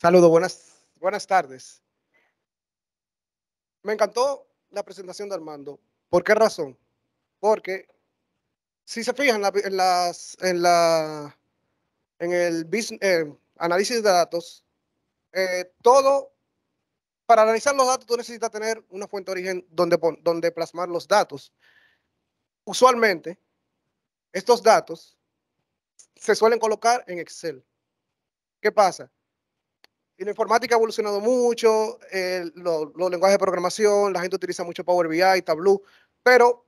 Saludos, buenas tardes. Me encantó la presentación de Armando. ¿Por qué razón? Porque si se fijan en el análisis de datos, todo, para analizar los datos, tú necesitas tener una fuente de origen donde plasmar los datos. Usualmente, estos datos se suelen colocar en Excel. ¿Qué pasa? Y la informática ha evolucionado mucho, los lenguajes de programación, la gente utiliza mucho Power BI, Tableau, pero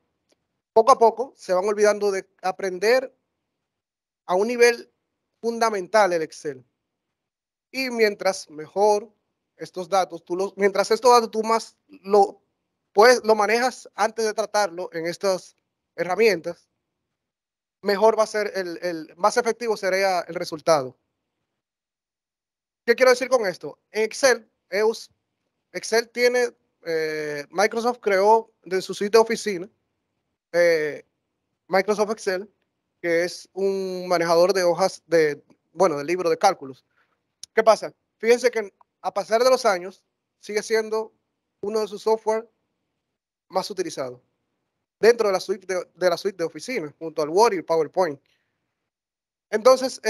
poco a poco se van olvidando de aprender a un nivel fundamental el Excel. Y mientras mejor estos datos, mientras estos datos tú más lo manejas antes de tratarlo en estas herramientas, mejor va a ser más efectivo sería el resultado. ¿Qué quiero decir con esto? En Excel tiene, Microsoft creó de su sitio de oficina, eh, Microsoft Excel, que es un manejador de hojas bueno, de libro de cálculos. ¿Qué pasa? Fíjense que a pasar de los años sigue siendo uno de sus software más utilizados dentro de la suite de oficina, junto al Word y el PowerPoint. Entonces,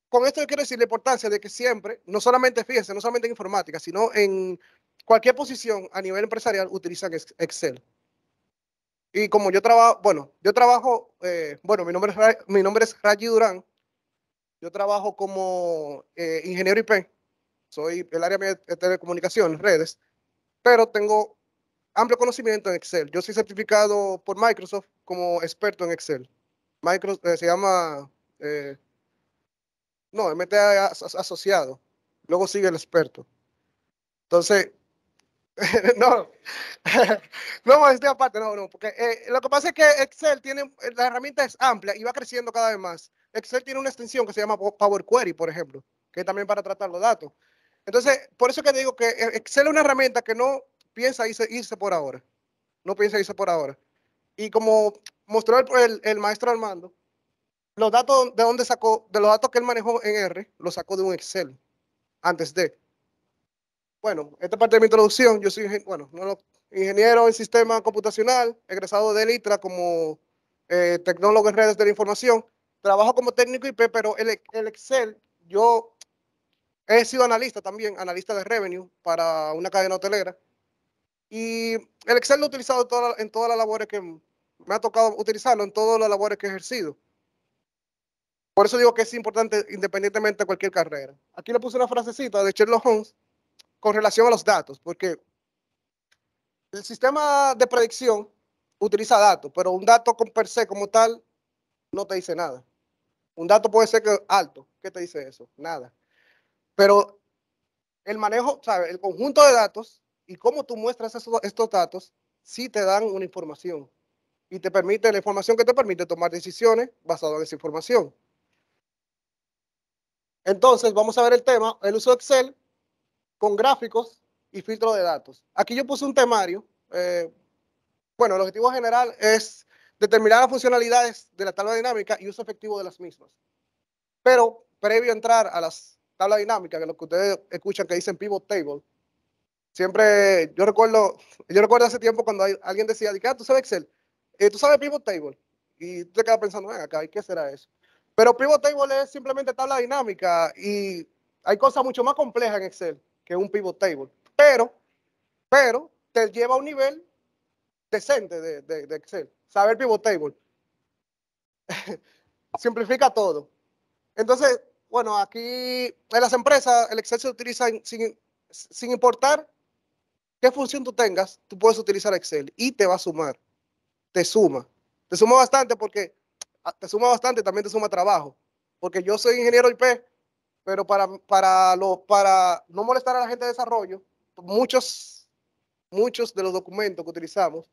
con esto quiero decir la importancia de que siempre, no solamente, fíjense, no solamente en informática, sino en cualquier posición a nivel empresarial utilizan Excel. Y como yo trabajo, bueno, mi nombre es Raji Durán. Yo trabajo como ingeniero IP, soy el área de telecomunicaciones, redes, pero tengo amplio conocimiento en Excel. Yo soy certificado por Microsoft como experto en Excel. Microsoft se llama, eh, no, MTA asociado. Luego sigue el experto. Entonces, no, no, estoy aparte, no, porque lo que pasa es que Excel tiene, la herramienta es amplia y va creciendo cada vez más. Excel tiene una extensión que se llama Power Query, por ejemplo, que es también para tratar los datos. Entonces, por eso que digo que Excel es una herramienta que no piensa irse por ahora, no piensa irse por ahora. Y como mostró el maestro Armando, los datos de dónde sacó, de los datos que él manejó en R, los sacó de un Excel antes de. Bueno, esta parte de mi introducción, yo soy, bueno, ingeniero en sistema computacional, egresado de ITRA como tecnólogo en redes de la información. Trabajo como técnico IP, pero el Excel, yo he sido analista también, analista de revenue para una cadena hotelera. Y el Excel lo he utilizado en todas las labores que me ha tocado utilizarlo, en todas las labores que he ejercido. Por eso digo que es importante independientemente de cualquier carrera. Aquí le puse una frasecita de Sherlock Holmes con relación a los datos, porque el sistema de predicción utiliza datos, pero un dato con per se como tal no te dice nada. Un dato puede ser que alto. ¿Qué te dice eso? Nada. Pero el manejo, ¿sabes? El conjunto de datos y cómo tú muestras estos datos sí te dan una información y te permite, la información que te permite tomar decisiones basadas en esa información. Entonces, vamos a ver el tema, el uso de Excel con gráficos y filtro de datos. Aquí yo puse un temario. Bueno, el objetivo general es determinar las funcionalidades de la tabla dinámica y uso efectivo de las mismas. Pero previo a entrar a las tablas dinámicas, que es lo que ustedes escuchan que dicen pivot table, siempre yo recuerdo hace tiempo cuando alguien decía, tú sabes Excel, tú sabes pivot table, y tú te quedas pensando, ven acá, ¿y qué será eso? Pero pivot table es simplemente tabla dinámica y hay cosas mucho más complejas en Excel que un pivot table, pero te lleva a un nivel decente de Excel, saber pivot table, simplifica todo. Entonces, bueno, aquí en las empresas el Excel se utiliza sin importar qué función tú tengas, tú puedes utilizar Excel y te va a sumar, te suma. Te suma bastante porque también te suma trabajo. Porque yo soy ingeniero IP, pero para no molestar a la gente de desarrollo, muchos de los documentos que utilizamos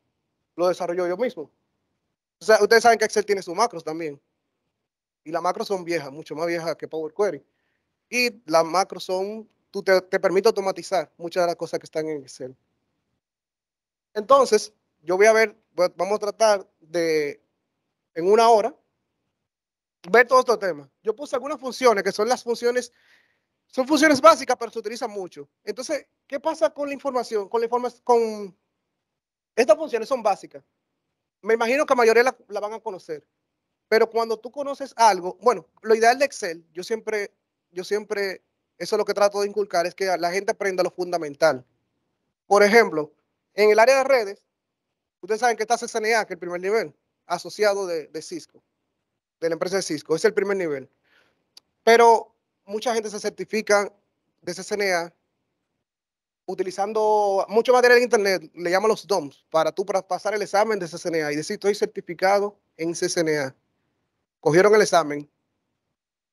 los desarrollo yo mismo. O sea, ustedes saben que Excel tiene sus macros también. Y las macros son viejas, mucho más viejas que Power Query. Y las macros te permite automatizar muchas de las cosas que están en Excel. Entonces, yo voy a ver, vamos a tratar de, en una hora, ver todos estos temas. Yo puse algunas funciones que son funciones básicas, pero se utilizan mucho. Entonces, ¿qué pasa con la información? Con estas funciones son básicas. Me imagino que la mayoría la van a conocer. Pero cuando tú conoces algo, bueno, lo ideal de Excel, yo siempre, eso es lo que trato de inculcar, es que la gente aprenda lo fundamental. Por ejemplo, en el área de redes, ustedes saben que está CCNA, que es el primer nivel, asociado de Cisco, de la empresa de Cisco, es el primer nivel. Pero mucha gente se certifica de CCNA utilizando mucho material en internet, le llaman los DOMs, para pasar el examen de CCNA y decir, estoy certificado en CCNA. Cogieron el examen,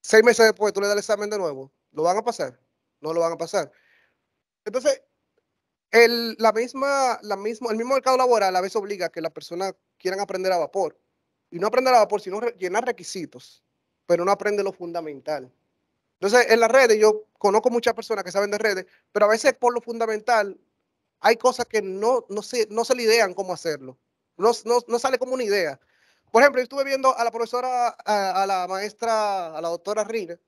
6 meses después tú le das el examen de nuevo, ¿lo van a pasar? No lo van a pasar. Entonces, el mismo mercado laboral a veces obliga a que las personas quieran aprender a vapor. Y no aprender a vapor, sino llenar requisitos, pero no aprende lo fundamental. Entonces, en las redes, yo conozco muchas personas que saben de redes, pero a veces por lo fundamental hay cosas que no se le idean cómo hacerlo. No sale como una idea. Por ejemplo, yo estuve viendo a la profesora, a la maestra, a la doctora Rina,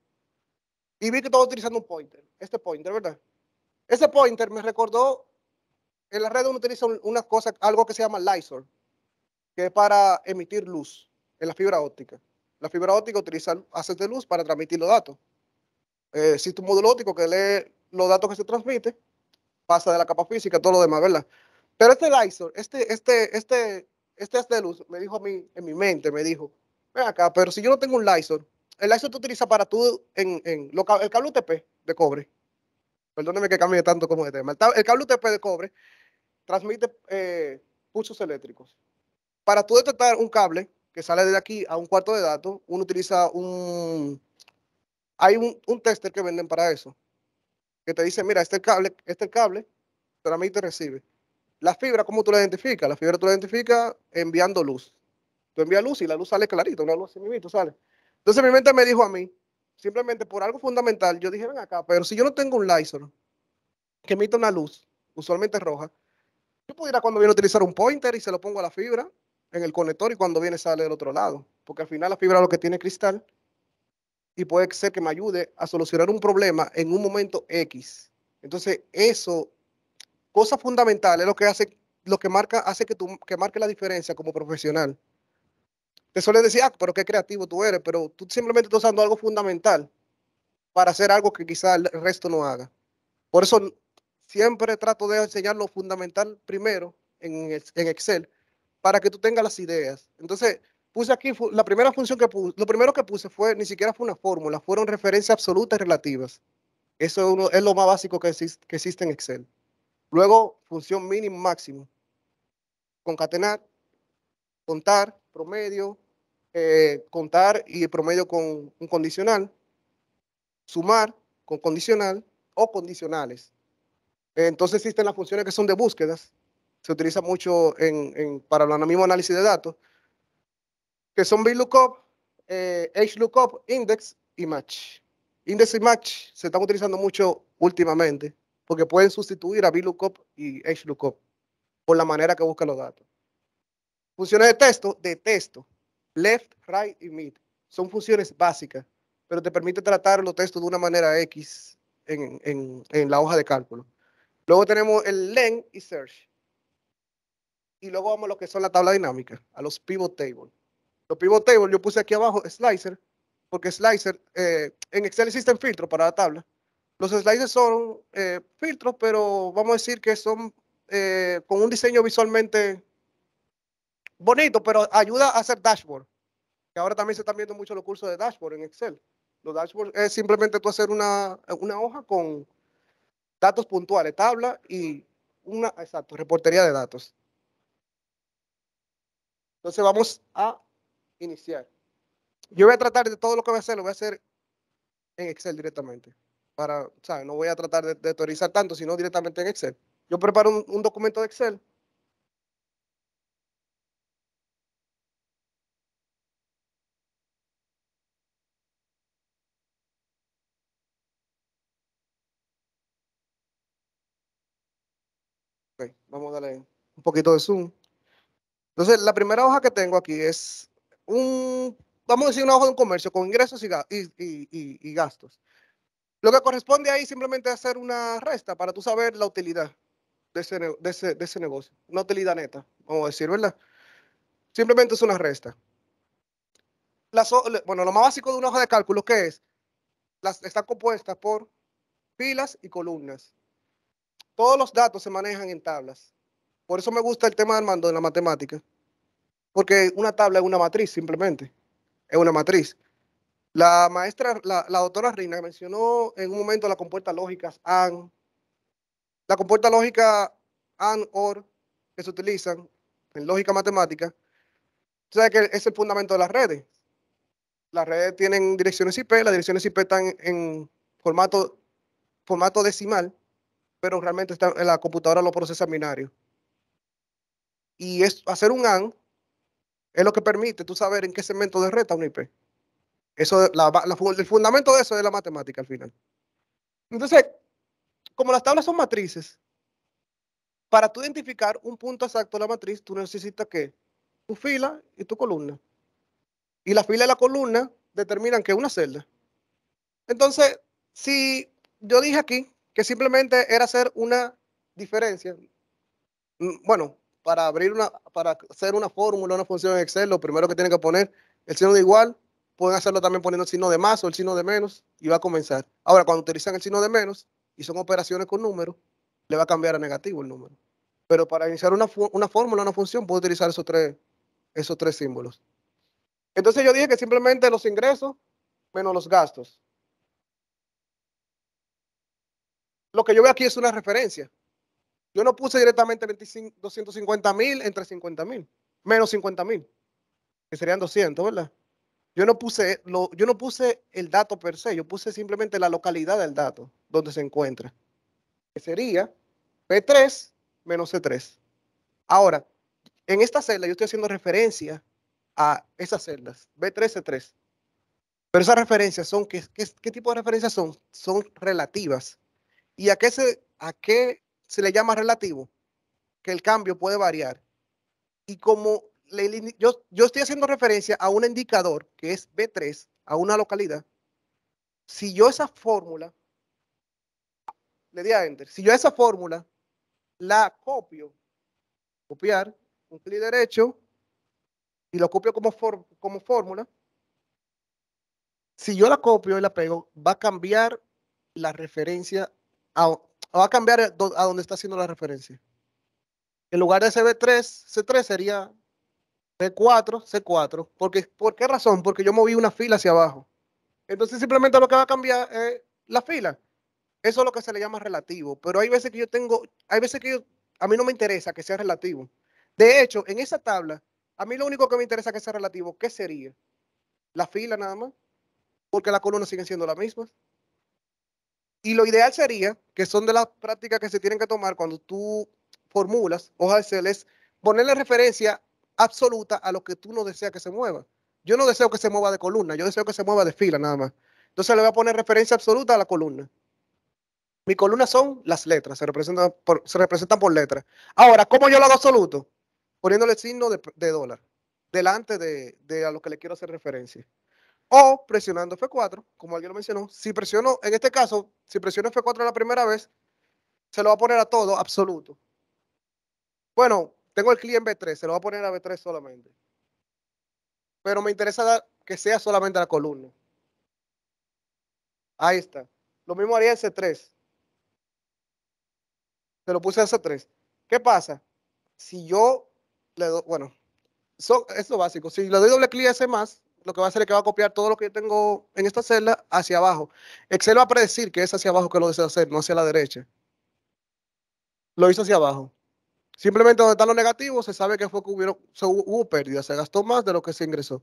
y vi que estaba utilizando un pointer, este pointer, ¿verdad? Ese pointer me recordó, en la red uno utiliza una cosa, algo que se llama LISOR, que es para emitir luz en la fibra óptica. La fibra óptica utiliza haces de luz para transmitir los datos. Existe un módulo óptico que lee los datos que se transmiten, pasa de la capa física, todo lo demás, ¿verdad? Pero este LISOR, este haz de luz, me dijo a mí, en mi mente, me dijo, ven acá, pero si yo no tengo un LISOR, el LISOR te utiliza para tú, el cable UTP de cobre, perdóneme que cambie tanto como de tema, el cable UTP de cobre transmite pulsos eléctricos. Para tú detectar un cable que sale de aquí a un cuarto de datos, uno utiliza hay un tester que venden para eso, que te dice, mira, este es el cable, transmite y recibe. La fibra, ¿cómo tú la identificas? La fibra tú la identificas enviando luz. Tú envías luz y la luz sale clarita, una luz así mismo sale. Entonces mi mente me dijo a mí, simplemente por algo fundamental, yo dije, ven acá, pero si yo no tengo un LISOR que emite una luz, usualmente roja, yo pudiera cuando viene a utilizar un pointer y se lo pongo a la fibra en el conector y cuando viene sale del otro lado. Porque al final la fibra lo que tiene es cristal y puede ser que me ayude a solucionar un problema en un momento X. Entonces, eso, cosa fundamental, es lo que hace, lo que marca, hace que marque la diferencia como profesional. Te suele decir, ah, pero qué creativo tú eres, pero tú simplemente estás usando algo fundamental para hacer algo que quizá el resto no haga. Por eso siempre trato de enseñar lo fundamental primero en Excel para que tú tengas las ideas. Entonces, puse aquí, la primera función que puse, lo primero que puse fue, ni siquiera fue una fórmula, fueron referencias absolutas y relativas. Eso es lo más básico que existe en Excel. Luego, función mínimo máximo, concatenar, contar, promedio, contar y el promedio con un condicional, sumar con condicional o condicionales. Entonces existen las funciones que son de búsquedas, se utiliza mucho para el mismo análisis de datos, que son VLOOKUP, HLOOKUP, Index y Match. Index y Match se están utilizando mucho últimamente porque pueden sustituir a VLOOKUP y HLOOKUP por la manera que buscan los datos. Funciones de texto, left, right y mid. Son funciones básicas, pero te permite tratar los textos de una manera X en la hoja de cálculo. Luego tenemos el len y search. Y luego vamos a lo que son la tabla dinámica, a los pivot tables. Los pivot tables yo puse aquí abajo slicer, porque slicer, en Excel existen filtros para la tabla. Los slicers son filtros, pero vamos a decir que son con un diseño visualmente bonito, pero ayuda a hacer dashboard. Que ahora también se están viendo mucho los cursos de dashboard en Excel. Los dashboard es simplemente tú hacer una hoja con datos puntuales, tabla y exacto, reportería de datos. Entonces vamos a iniciar. Yo voy a tratar de todo lo que voy a hacer, lo voy a hacer en Excel directamente. ¿Sabes? No voy a tratar de teorizar tanto, sino directamente en Excel. Yo preparo un documento de Excel. Okay, vamos a darle un poquito de zoom. Entonces, la primera hoja que tengo aquí es un vamos a decir una hoja de un comercio con ingresos y gastos. Lo que corresponde ahí simplemente es hacer una resta para tú saber la utilidad de ese negocio. Una utilidad neta, vamos a decir, ¿verdad? Simplemente es una resta. Bueno, lo más básico de una hoja de cálculo, ¿qué es? Están compuestas por filas y columnas. Todos los datos se manejan en tablas. Por eso me gusta el tema de Armando en la matemática. Porque una tabla es una matriz, simplemente. Es una matriz. La maestra, la doctora Rina mencionó en un momento las compuertas lógicas AND, la compuerta lógica AND, OR, que se utilizan en lógica matemática. O sea que es el fundamento de las redes. Las redes tienen direcciones IP, las direcciones IP están en formato decimal, pero realmente la computadora lo procesa en binario. Y hacer un AND es lo que permite tú saber en qué segmento de red está una IP. Eso, el fundamento de eso es la matemática al final. Entonces, como las tablas son matrices, para tú identificar un punto exacto de la matriz, tú necesitas ¿qué? Tu fila y tu columna. Y la fila y la columna determinan que es una celda. Entonces, si yo dije aquí que simplemente era hacer una diferencia, bueno, para hacer una fórmula, una función en Excel, lo primero que tienen que poner el signo de igual, pueden hacerlo también poniendo el signo de más o el signo de menos y va a comenzar. Ahora, cuando utilizan el signo de menos y son operaciones con números, le va a cambiar a negativo el número. Pero para iniciar una fórmula, una función, puedo utilizar esos tres símbolos. Entonces yo dije que simplemente los ingresos menos los gastos. Lo que yo veo aquí es una referencia. Yo no puse directamente 250,000 entre 50,000, menos 50,000, que serían 200, ¿verdad? Yo no puse el dato per se, yo puse simplemente la localidad del dato, donde se encuentra, que sería P3 menos C3. Ahora, en esta celda yo estoy haciendo referencia a esas celdas, B3, C3. Pero esas referencias son, ¿qué tipo de referencias son? Son relativas. ¿Y a qué se le llama relativo? Que el cambio puede variar. Y como yo estoy haciendo referencia a un indicador que es B3, a una localidad, si yo esa fórmula, le di a Enter, si yo esa fórmula la copiar, un clic derecho, y lo copio como fórmula, si yo la copio y la pego, va a cambiar la referencia, va a cambiar a donde está haciendo la referencia. En lugar de CB3, C3 sería C4, C4. ¿Por qué razón? Porque yo moví una fila hacia abajo. Entonces simplemente lo que va a cambiar es la fila. Eso es lo que se le llama relativo. Pero hay veces que a mí no me interesa que sea relativo. De hecho, en esa tabla, a mí lo único que me interesa que sea relativo, ¿qué sería? La fila nada más, porque las columnas siguen siendo las mismas. Y lo ideal sería, que son de las prácticas que se tienen que tomar cuando tú formulas hojas de Excel, es ponerle referencia absoluta a lo que tú no deseas que se mueva. Yo no deseo que se mueva de columna, yo deseo que se mueva de fila nada más. Entonces le voy a poner referencia absoluta a la columna. Mi columna son las letras, se representan por letras. Ahora, ¿cómo yo lo hago absoluto? Poniéndole el signo de dólar delante de a lo que le quiero hacer referencia. O presionando F4, como alguien lo mencionó. Si presiono, en este caso, si presiono F4 la primera vez, se lo va a poner a todo absoluto. Bueno, tengo el clic en B3, se lo va a poner a B3 solamente. Pero me interesa que sea solamente la columna. Ahí está. Lo mismo haría en C3. Se lo puse a C3. ¿Qué pasa? Si yo le doy, bueno, eso es lo básico. Si le doy doble clic a ese más, lo que va a hacer es que va a copiar todo lo que yo tengo en esta celda hacia abajo. Excel va a predecir que es hacia abajo que lo desea hacer, no hacia la derecha. Lo hizo hacia abajo. Simplemente donde están los negativos, se sabe que fue que hubo pérdida, se gastó más de lo que se ingresó.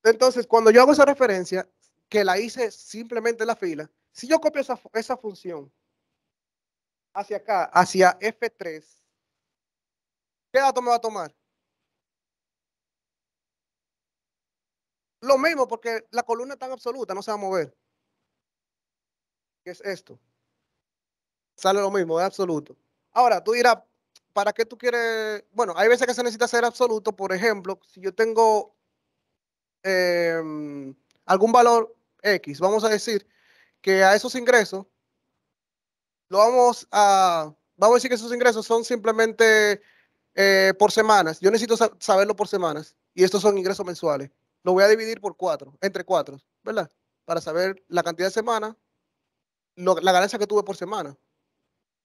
Entonces, cuando yo hago esa referencia, que la hice simplemente en la fila, si yo copio esa función hacia acá, hacia F3, ¿qué dato me va a tomar? Lo mismo, porque la columna está en absoluta, no se va a mover. ¿Qué es esto? Sale lo mismo, es absoluto. Ahora, tú dirás, ¿para qué tú quieres? Bueno, hay veces que se necesita ser absoluto. Por ejemplo, si yo tengo algún valor X. Vamos a decir que a esos ingresos vamos a decir que esos ingresos son simplemente por semanas. Yo necesito saberlo por semanas y estos son ingresos mensuales. Lo voy a dividir por 4, entre 4, ¿verdad? Para saber la cantidad de semanas, la ganancia que tuve por semana.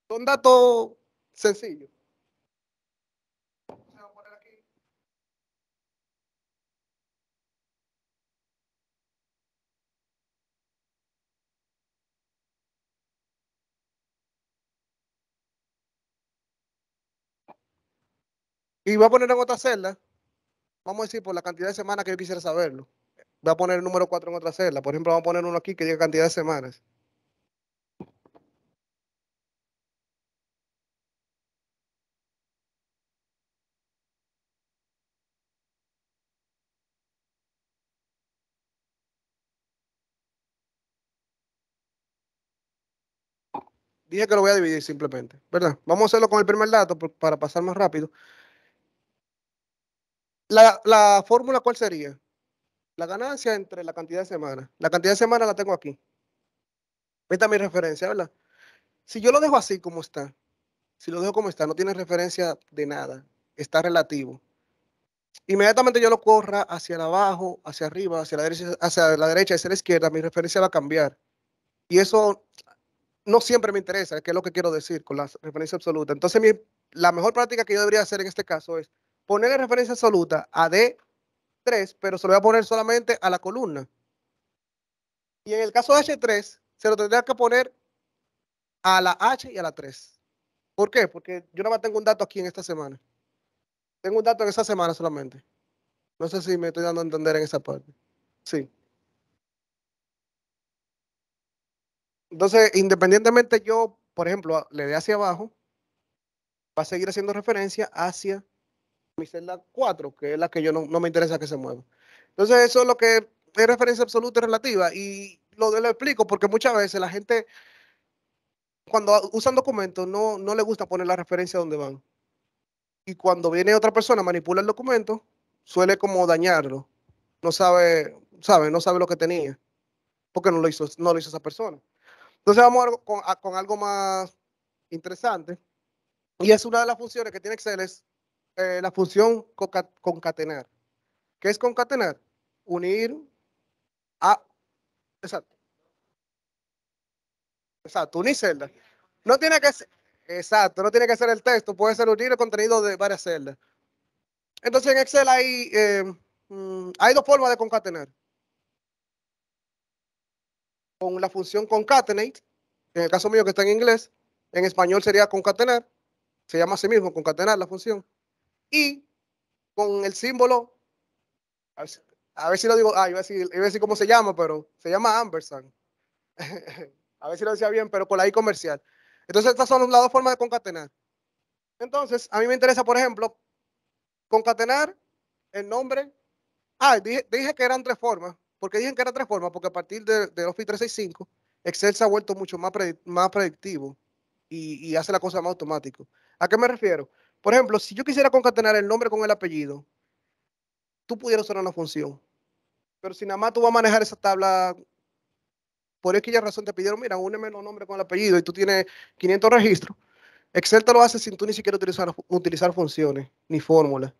Son datos sencillos. Y voy a poner en otra celda, vamos a decir por la cantidad de semanas que yo quisiera saberlo. Voy a poner el número 4 en otra celda. Por ejemplo, vamos a poner uno aquí que diga cantidad de semanas. Dije que lo voy a dividir simplemente, ¿verdad? Vamos a hacerlo con el primer dato para pasar más rápido. La fórmula, ¿cuál sería? La ganancia entre la cantidad de semanas. La cantidad de semanas la tengo aquí. Esta es mi referencia, ¿verdad? Si yo lo dejo así como está, si lo dejo como está, no tiene referencia de nada, está relativo. Inmediatamente yo lo corra hacia abajo, hacia arriba, hacia la derecha, hacia la izquierda, mi referencia va a cambiar. Y eso no siempre me interesa, que es lo que quiero decir con la referencia absoluta. Entonces, la mejor práctica que yo debería hacer en este caso es ponerle referencia absoluta a D3, pero se lo voy a poner solamente a la columna. Y en el caso de H3, se lo tendría que poner a la H y a la 3. ¿Por qué? Porque yo nada más tengo un dato aquí en esta semana. Tengo un dato en esa semana solamente. No sé si me estoy dando a entender en esa parte. Sí. Entonces, independientemente yo, por ejemplo, le dé hacia abajo, va a seguir haciendo referencia hacia mi celda 4, que es la que yo no me interesa que se mueva. Entonces, eso es lo que es referencia absoluta y relativa. Y lo explico porque muchas veces la gente, cuando usan documentos, no le gusta poner la referencia donde van. Y cuando viene otra persona, manipula el documento, suele como dañarlo. No sabe lo que tenía, porque no lo hizo esa persona. Entonces vamos con algo más interesante. Y es una de las funciones que tiene Excel, es la función concatenar. ¿Qué es concatenar? Unir a... Exacto, exacto, unir celdas. No tiene que ser... Exacto, no tiene que ser el texto, puede ser unir el contenido de varias celdas. Entonces en Excel hay dos formas de concatenar. Con la función concatenate, en el caso mío que está en inglés, en español sería concatenar, se llama así mismo, concatenar la función, y con el símbolo, a ver a ver si lo digo, iba a decir cómo se llama, pero se llama ampersand. A ver si lo decía bien, pero con la I comercial. Entonces estas son las dos formas de concatenar. Entonces, a mí me interesa, por ejemplo, concatenar el nombre. Dije que eran tres formas. ¿Por qué dije que eran tres formas? Porque a partir de Office 365, Excel se ha vuelto mucho más predictivo y hace la cosa más automático. ¿A qué me refiero? Por ejemplo, si yo quisiera concatenar el nombre con el apellido, tú pudieras usar una función. Pero si nada más tú vas a manejar esa tabla, por aquella razón te pidieron, mira, úneme los nombres con el apellido y tú tienes 500 registros. Excel te lo hace sin tú ni siquiera utilizar funciones ni fórmulas.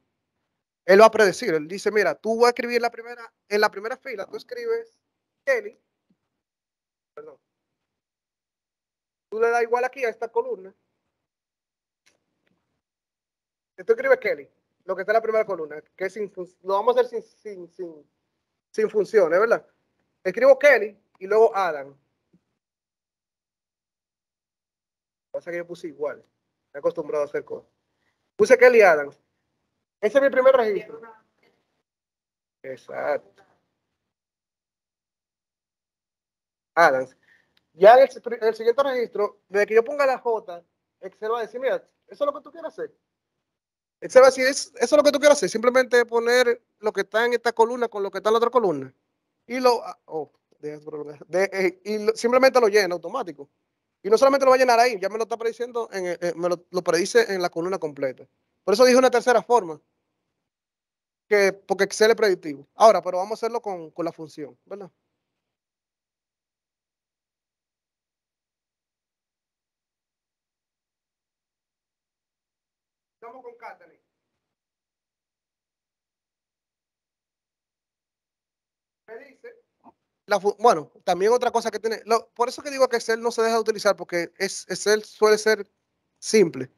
Él va a predecir. Él dice, mira, tú vas a escribir en la primera fila, tú escribes Kelly, perdón, tú le das igual aquí a esta columna, y tú escribes Kelly, lo que está en la primera columna, que es lo vamos a hacer sin funciones, ¿verdad? Escribo Kelly y luego Adam. Pasa que yo puse igual, estoy acostumbrado a hacer cosas. Puse Kelly y Adam. Ese es mi primer registro. Exacto. Adams. Ya en el siguiente registro, desde que yo ponga la J, Excel va a decir, mira, eso es lo que tú quieres hacer. Excel va a decir, eso es lo que tú quieres hacer. Simplemente poner lo que está en esta columna con lo que está en la otra columna. Y simplemente lo llena automático. Y no solamente lo va a llenar ahí, ya me lo está prediciendo, me lo predice en la columna completa. Por eso dije una tercera forma. porque Excel es predictivo. Ahora, pero vamos a hacerlo con la función, ¿verdad? Vamos con concatenate. Me dice, bueno, también otra cosa que tiene, por eso que digo que Excel no se deja de utilizar, porque Excel suele ser simple.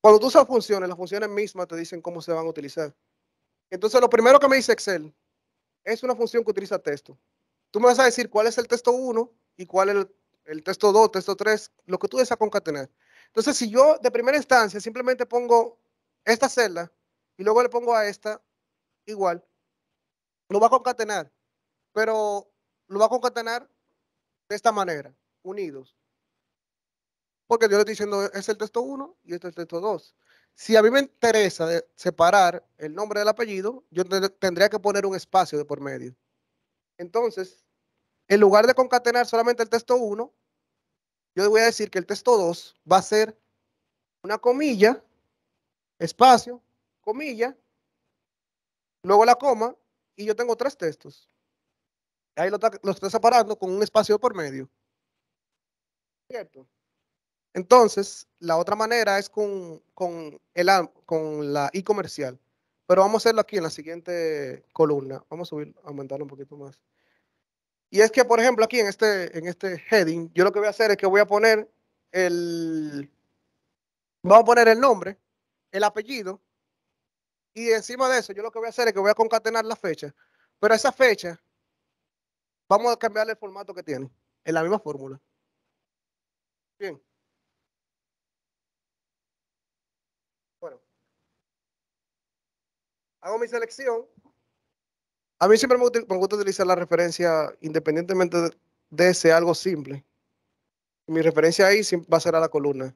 Cuando tú usas funciones, las funciones mismas te dicen cómo se van a utilizar. Entonces, lo primero que me dice Excel es una función que utiliza texto. Tú me vas a decir cuál es el texto 1 y cuál es el texto 2, texto 3, lo que tú deseas concatenar. Entonces, si yo de primera instancia simplemente pongo esta celda y luego le pongo a esta igual, lo va a concatenar, pero lo va a concatenar de esta manera, unidos. Porque yo le estoy diciendo, es el texto 1 y este es el texto 2. Si a mí me interesa separar el nombre del apellido, yo tendría que poner un espacio de por medio. Entonces, en lugar de concatenar solamente el texto 1, yo le voy a decir que el texto 2 va a ser una comilla, espacio, comilla, luego la coma, y yo tengo tres textos. Ahí lo estoy separando con un espacio por medio. ¿Cierto? Entonces, la otra manera es con la i comercial. Pero vamos a hacerlo aquí en la siguiente columna. Vamos a subir, aumentarlo un poquito más. Y es que, por ejemplo, aquí en este heading, yo lo que voy a hacer es que voy a poner vamos a poner el nombre, el apellido, y encima de eso, yo lo que voy a hacer es que voy a concatenar la fecha. Pero esa fecha, vamos a cambiarle el formato que tiene, en la misma fórmula. Bien, bueno, hago mi selección. A mí siempre me gusta utilizar la referencia independientemente de ser algo simple. Mi referencia ahí va a ser a la columna.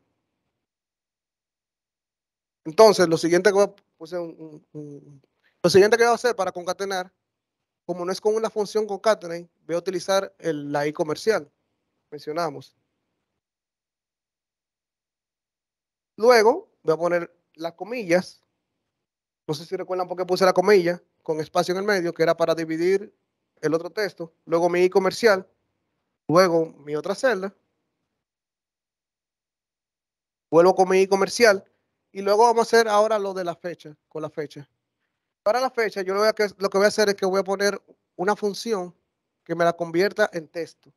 Entonces, lo siguiente que voy a hacer para concatenar, como no es con una función concatenate, voy a utilizar la i comercial. Mencionamos. Luego, voy a poner las comillas. No sé si recuerdan por qué puse la comilla con espacio en el medio, que era para dividir el otro texto. Luego mi i comercial. Luego mi otra celda. Vuelvo con mi i comercial y luego vamos a hacer ahora lo de la fecha, con la fecha. Para la fecha, yo lo que voy a hacer es que voy a poner una función que me la convierta en texto,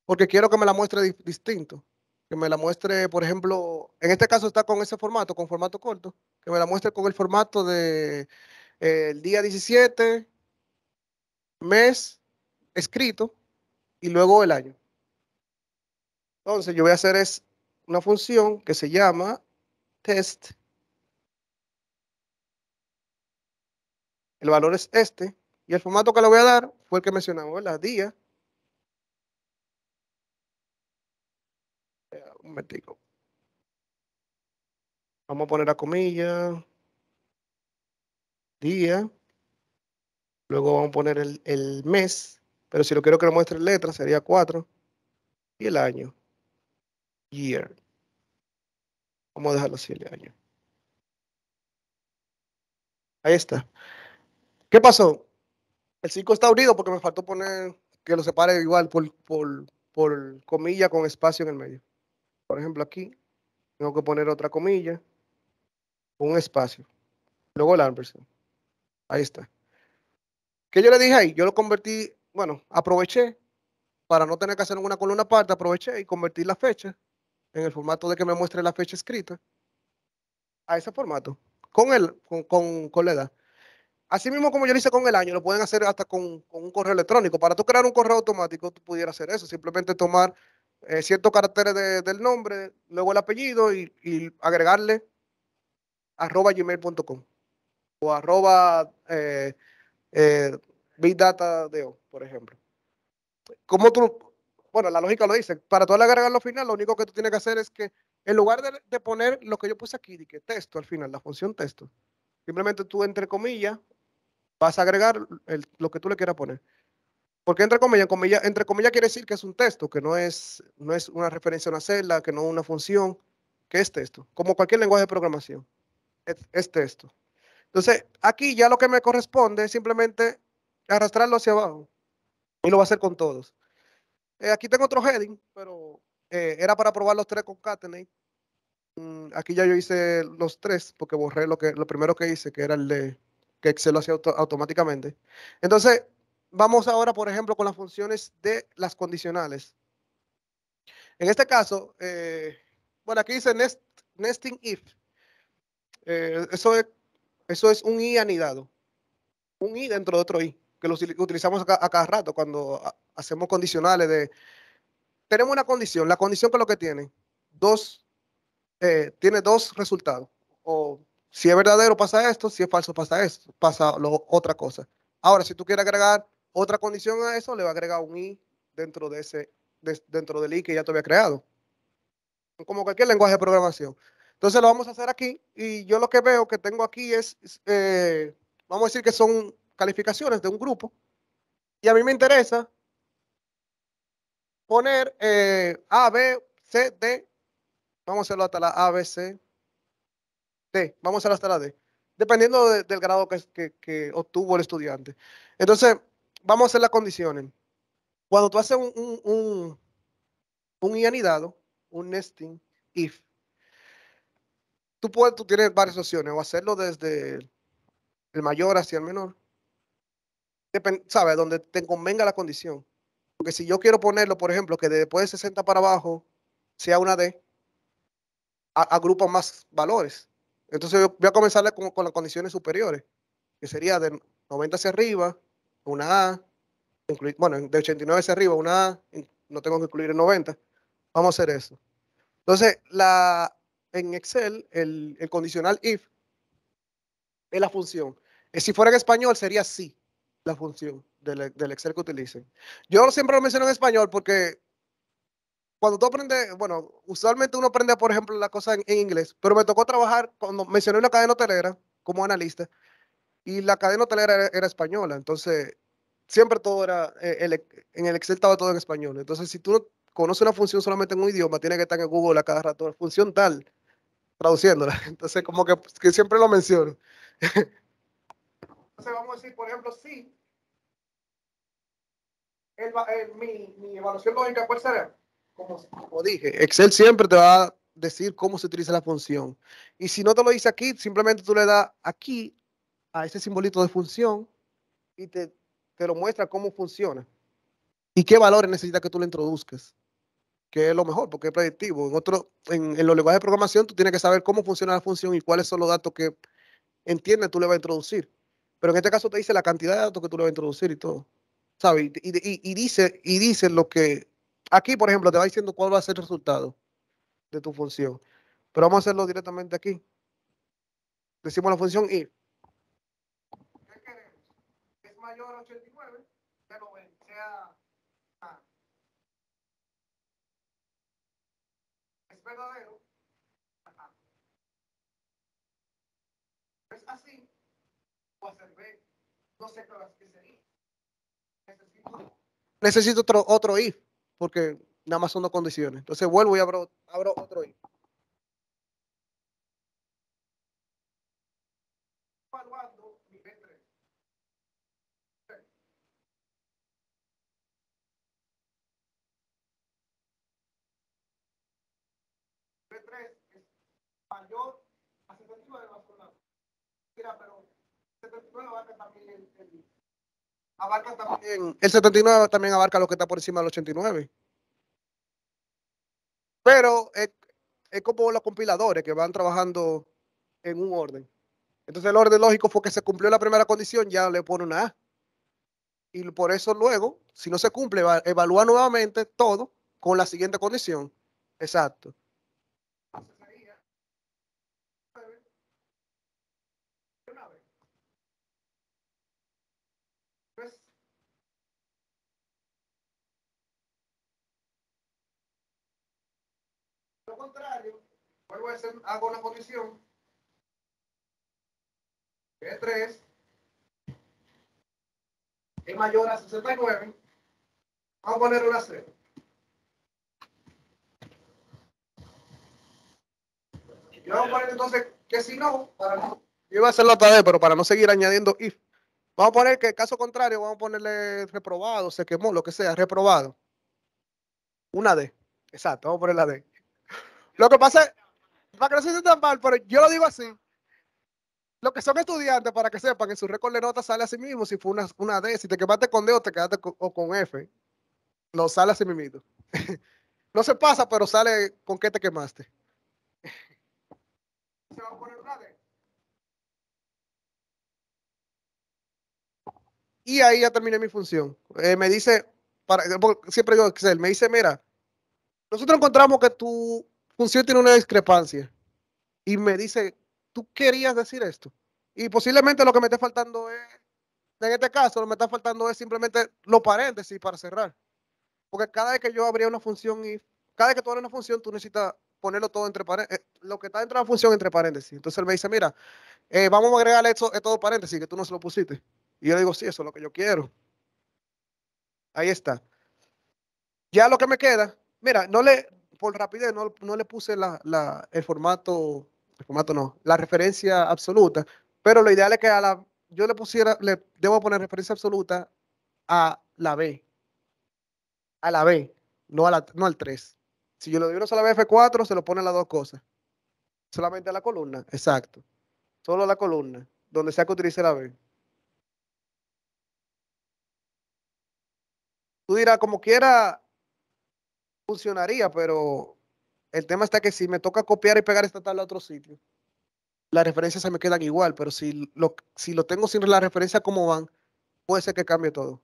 porque quiero que me la muestre distinto, que me la muestre, por ejemplo, en este caso está con ese formato, con formato corto, que me la muestre con el formato de el día 17, mes, escrito, y luego el año. Entonces, yo voy a hacer es una función que se llama test. El valor es este. Y el formato que le voy a dar fue el que mencionamos, ¿verdad? Día. Un momentico. Vamos a poner la comilla. Día. Luego vamos a poner el mes. Pero si lo quiero que lo muestre en letras, sería 4. Y el año. Year. Vamos a dejarlo así el año. Ahí está. ¿Qué pasó? El 5 está unido porque me faltó poner que lo separe igual por comilla con espacio en el medio. Por ejemplo, aquí tengo que poner otra comilla, un espacio. Luego el ampersand. Ahí está. ¿Qué yo le dije ahí? Yo lo convertí, bueno, aproveché para no tener que hacer una columna aparte, aproveché y convertí la fecha en el formato de que me muestre la fecha escrita a ese formato, con la edad. Así mismo como yo lo hice con el año, lo pueden hacer hasta con un correo electrónico. Para tú crear un correo automático, tú pudieras hacer eso, simplemente tomar ciertos caracteres del nombre, luego el apellido y agregarle @gmail.com o Big Data DO, por ejemplo. Como tú, bueno, la lógica lo dice, para tú agregarlo al final, lo único que tú tienes que hacer es que en lugar de poner lo que yo puse aquí, de que texto al final, la función texto, simplemente tú entre comillas vas a agregar lo que tú le quieras poner. Porque entre comillas quiere decir que es un texto, que no es una referencia a una celda, que no es una función, que es texto, como cualquier lenguaje de programación, es texto. Entonces, aquí ya lo que me corresponde es simplemente arrastrarlo hacia abajo. Y lo voy a hacer con todos. Aquí tengo otro heading, pero era para probar los tres concatenate. Aquí ya yo hice los tres porque borré lo primero que hice, que era el de que Excel lo hacía automáticamente. Entonces, vamos ahora, por ejemplo, con las funciones de las condicionales. En este caso, bueno, aquí dice nesting if. Eso es un i anidado, un i dentro de otro i, que lo utilizamos a cada rato cuando hacemos condicionales tenemos una condición, la condición que es lo que tiene dos resultados, o si es verdadero pasa esto, si es falso pasa esto, pasa otra cosa. Ahora, si tú quieres agregar otra condición a eso, le va a agregar un i dentro dentro del i que ya te había creado, como cualquier lenguaje de programación. Entonces lo vamos a hacer aquí y yo lo que veo que tengo aquí vamos a decir que son calificaciones de un grupo y a mí me interesa poner A, B, C, D, vamos a hacerlo hasta la A, B, C, D, vamos a hacerlo hasta la D, dependiendo del grado que obtuvo el estudiante. Entonces, vamos a hacer las condiciones. Cuando tú haces un i anidado, un nesting if, tú tienes varias opciones, o hacerlo desde el mayor hacia el menor, ¿sabes? Donde te convenga la condición. Porque si yo quiero ponerlo, por ejemplo, que después de 60 para abajo sea una D, agrupa más valores. Entonces yo voy a comenzar con las condiciones superiores, que sería de 90 hacia arriba, una A, bueno, de 89 hacia arriba, una A, no tengo que incluir el 90. Vamos a hacer eso. Entonces, en Excel, el condicional if es la función. Si fuera en español, sería sí, la función del Excel que utilicen. Yo siempre lo menciono en español porque cuando tú aprendes, bueno, usualmente uno aprende, por ejemplo, la cosa en inglés, pero me tocó trabajar cuando mencioné una cadena hotelera como analista y la cadena hotelera era española, entonces siempre todo era, en el Excel estaba todo en español. Entonces, si tú no conoces una función solamente en un idioma, tienes que estar en Google a cada rato, función tal, traduciéndola. Entonces, como que siempre lo menciono. Entonces, vamos a decir, por ejemplo, sí, mi evaluación lógica, ¿cuál será? Como dije, Excel siempre te va a decir cómo se utiliza la función. Y si no te lo dice aquí, simplemente tú le das aquí a ese simbolito de función y te lo muestra cómo funciona. Y qué valores necesita que tú le introduzcas, que es lo mejor, porque es predictivo. En los lenguajes de programación, tú tienes que saber cómo funciona la función y cuáles son los datos que entiende tú le vas a introducir. Pero en este caso te dice la cantidad de datos que tú le vas a introducir y todo. ¿Sabes? Y dice lo que. Aquí, por ejemplo, te va diciendo cuál va a ser el resultado de tu función. Pero vamos a hacerlo directamente aquí. Decimos la función if. ¿Qué queremos? Es mayor a 89, pero sea es verdadero. Es así, o hacer B. No sé qué sería. Necesito otro if, porque nada más son dos condiciones. Entonces vuelvo y abro otro if. Evaluando mi B3. B3 es mayor a 79 más por lado. Mira, pero 79 abarca también el 79 también abarca lo que está por encima del 89. Pero es como los compiladores que van trabajando en un orden. Entonces el orden lógico fue que se cumplió la primera condición, ya le pone una A. Y por eso luego, si no se cumple, va a evaluar nuevamente todo con la siguiente condición. Exacto. Lo contrario, vuelvo a hacer, hago una condición que 3 es mayor a 69. Vamos a poner una C. Y vamos a poner entonces que si no, para Yo iba a hacerlo otra vez, pero para no seguir añadiendo if. Vamos a poner que, caso contrario, vamos a ponerle reprobado, se quemó, lo que sea, reprobado. Una D. Exacto, vamos a poner la D. Lo que pasa es, para que no se sientan tan mal, pero yo lo digo así. Los que son estudiantes, para que sepan, en su récord de notas sale así mismo, si fue una D, si te quemaste con D o te quedaste o con F, lo sale así mismo. No se pasa, pero sale con qué te quemaste. Se va a poner una D. Y ahí ya terminé mi función. Me dice, siempre digo Excel, me dice, mira, nosotros encontramos que tu función tiene una discrepancia. Y me dice, ¿tú querías decir esto? Y posiblemente lo que me esté faltando es, en este caso, lo que me está faltando es simplemente los paréntesis para cerrar. Porque cada vez que yo abría una función y cada vez que tú abres una función, tú necesitas ponerlo todo entre paréntesis, lo que está dentro de la función entre paréntesis. Entonces él me dice, mira, vamos a agregarle estos paréntesis que tú no se lo pusiste. Y yo le digo, sí, eso es lo que yo quiero. Ahí está. Ya lo que me queda, mira, por rapidez, no le puse el formato no, la referencia absoluta, pero lo ideal es que yo le debo poner referencia absoluta a la B, no al 3. Si yo le doy una sola vez F4, se lo pone las dos cosas. Solamente a la columna, exacto. Solo a la columna, donde sea que utilice la B. Tú dirás, como quiera, funcionaría, pero el tema está que si me toca copiar y pegar esta tabla a otro sitio, las referencias se me quedan igual, pero si lo tengo sin la referencia como van, puede ser que cambie todo.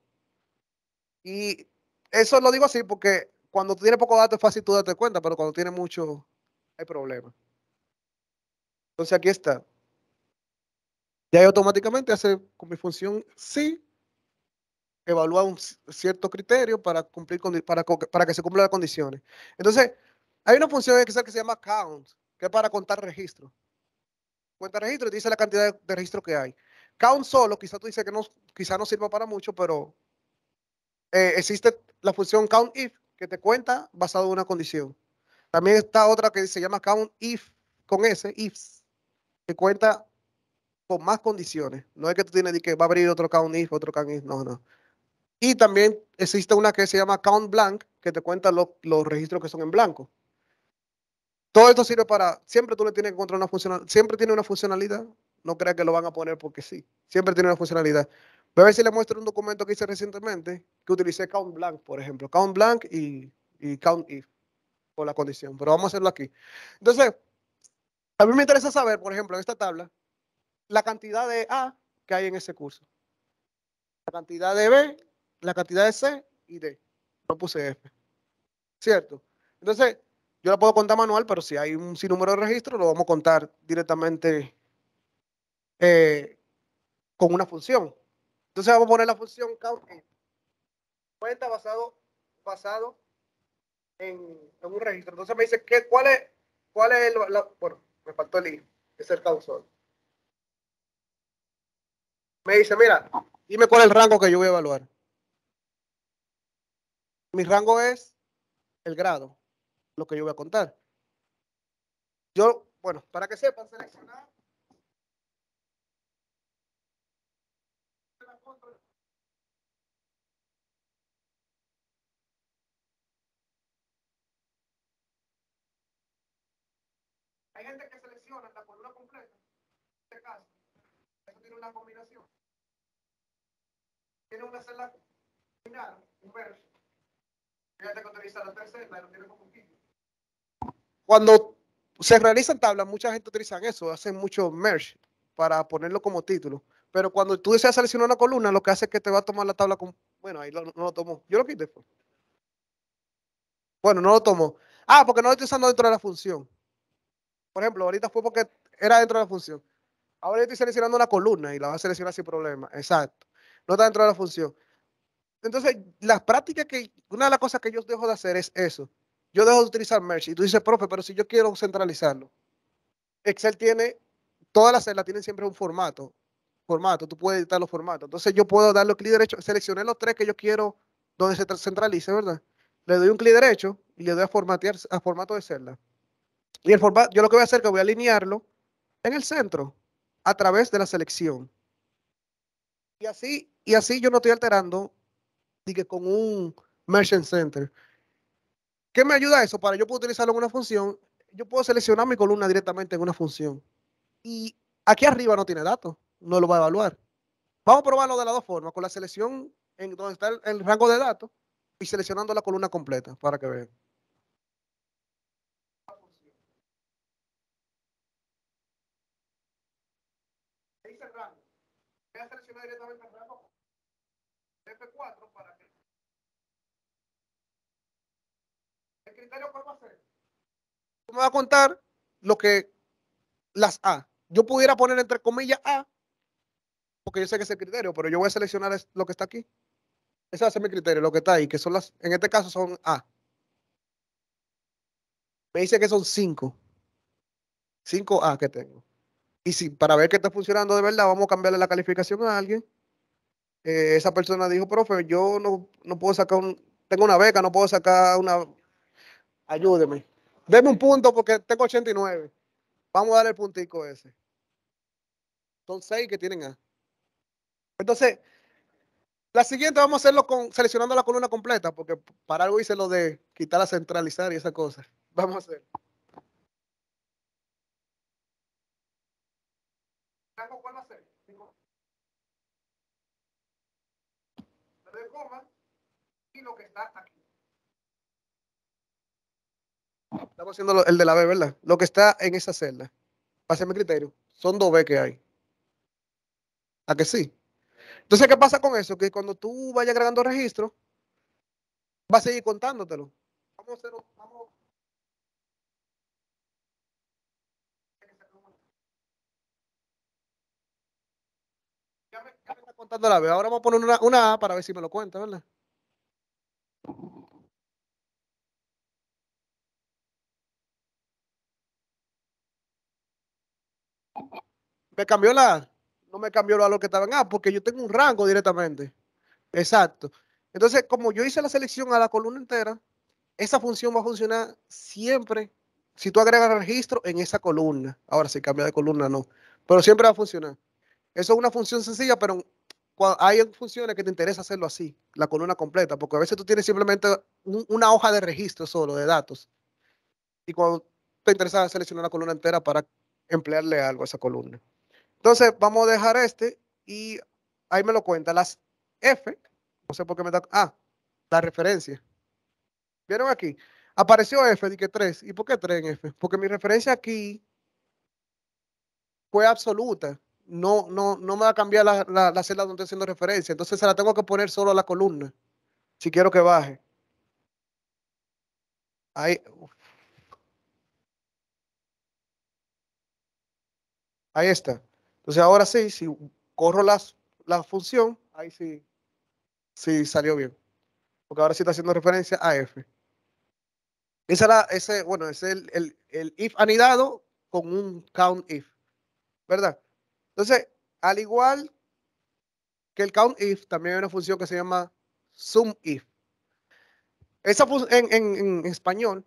Y eso lo digo así porque cuando tú tienes poco datos es fácil tú darte cuenta, pero cuando tienes mucho hay problemas. Entonces aquí está. Ya automáticamente hace con mi función sí, evalúa un cierto criterio para cumplir para que se cumplan las condiciones. Entonces, hay una función en Excel que se llama count, que es para contar registros. Cuenta registro y te dice la cantidad de registros que hay. Count solo, quizá tú dices que no, quizá no sirva para mucho, pero existe la función count if que te cuenta basado en una condición. También está otra que se llama count if con S, ifs, que cuenta con más condiciones. No es que tú tienes que va a abrir otro count if, otro count if, no, no. Y también existe una que se llama count blank, que te cuenta los registros que son en blanco. Todo esto sirve siempre tú le tienes que encontrar una funcionalidad, siempre tiene una funcionalidad, no creas que lo van a poner porque sí, siempre tiene una funcionalidad. Voy a ver si le muestro un documento que hice recientemente, que utilicé count blank, por ejemplo, count blank y count if, por la condición, pero vamos a hacerlo aquí. Entonces, a mí me interesa saber, por ejemplo, en esta tabla, la cantidad de A que hay en ese curso, la cantidad de B, la cantidad de C y D. No puse F, ¿cierto? Entonces, yo la puedo contar manual, pero si hay un sinnúmero de registros, lo vamos a contar directamente eh, con una función. Entonces vamos a poner la función count cuenta basado en un registro. Entonces me dice cuál es bueno, me faltó el i, es el count solo. Me dice, mira, dime cuál es el rango que yo voy a evaluar. Mi rango es el grado, lo que yo voy a contar. Bueno, para que sepan, seleccionar. Hay gente que selecciona la columna completa. En este caso, eso tiene una combinación. Tiene una celda final, un merge. Fíjate que utiliza la tercera, lo tiene como un kit. Cuando se realizan tablas, mucha gente utiliza eso, hacen mucho merge para ponerlo como título. Pero cuando tú deseas seleccionar una columna, lo que hace es que te va a tomar la tabla con. Bueno, ahí no lo tomó. Yo lo quité. Bueno, no lo tomó. Ah, porque no lo estoy usando dentro de la función. Por ejemplo, ahorita fue porque era dentro de la función. Ahora yo estoy seleccionando una columna y la va a seleccionar sin problema. Exacto. No está dentro de la función. Entonces, las prácticas una de las cosas que yo dejo de hacer es eso. Yo dejo de utilizar merge. Y tú dices, profe, pero si yo quiero centralizarlo. Excel tiene, todas las celdas tienen siempre un formato, tú puedes editar los formatos. Entonces yo puedo darle clic derecho, seleccioné los tres que yo quiero donde se centralice, ¿verdad? Le doy un clic derecho y le doy a formato de celda. Y el formato, yo lo que voy a hacer es que voy a alinearlo en el centro. a través de la selección. Y así yo no estoy alterando que con un Merchant Center. ¿Qué me ayuda eso? Para yo poder utilizarlo en una función, yo puedo seleccionar mi columna directamente en una función. Y aquí arriba no tiene datos, no lo va a evaluar. Vamos a probarlo de las dos formas, con la selección en donde está el rango de datos y seleccionando la columna completa para que vean. Ahí dice el rango. Voy a seleccionar directamente el rango F4 para que el criterio cuál va a ser. Me va a contar lo que las A. Yo pudiera poner entre comillas A, porque yo sé que es el criterio, pero yo voy a seleccionar lo que está aquí. Ese va a ser mi criterio, lo que está ahí, que son las, en este caso son A. Me dice que son 5. 5 A que tengo. Y si para ver que está funcionando de verdad, vamos a cambiarle la calificación a alguien. Esa persona dijo, profe, yo no puedo sacar tengo una beca, no puedo sacar una, ayúdeme. Deme un punto porque tengo 89. Vamos a darle el puntico ese. Son 6 que tienen A. Entonces, la siguiente vamos a hacerlo seleccionando la columna completa, porque para algo hice lo de quitar la centralizar y esa cosa. Vamos a hacer. ¿Cuál va a ser? Le doy coma y lo que está aquí. Estamos haciendo el de la B, ¿verdad? Lo que está en esa celda. Va a ser mi criterio. Son 2 B que hay. ¿A que sí? Entonces, ¿qué pasa con eso? Que cuando tú vayas agregando registros, va a seguir contándotelo. Vamos a hacer, vamos, ya me está contando la B. Ahora vamos a poner una A para ver si me lo cuenta, ¿verdad? Me cambió la A. No me cambió el valor que estaba en A, porque yo tengo un rango directamente. Exacto. Entonces, como yo hice la selección a la columna entera, esa función va a funcionar siempre si tú agregas registro en esa columna. Ahora, si cambia de columna, no. Pero siempre va a funcionar. Eso es una función sencilla, pero hay funciones que te interesa hacerlo así, la columna completa, porque a veces tú tienes simplemente una hoja de registro solo, de datos. Y cuando te interesa seleccionar la columna entera para emplearle algo a esa columna. Entonces, vamos a dejar este y ahí me lo cuenta. Las F, no sé por qué me da. Ah, la referencia. ¿Vieron aquí? Apareció F, dije 3. ¿Y por qué 3 en F? Porque mi referencia aquí fue absoluta. No me va a cambiar la celda donde estoy haciendo referencia. Entonces se la tengo que poner solo a la columna. Si quiero que baje. Ahí, ahí está. Entonces ahora sí, si corro la función, ahí sí, sí salió bien. Porque ahora sí está haciendo referencia a F. Bueno, es el if anidado con un count if, ¿verdad? Entonces, al igual que el count if, también hay una función que se llama sum if. En español,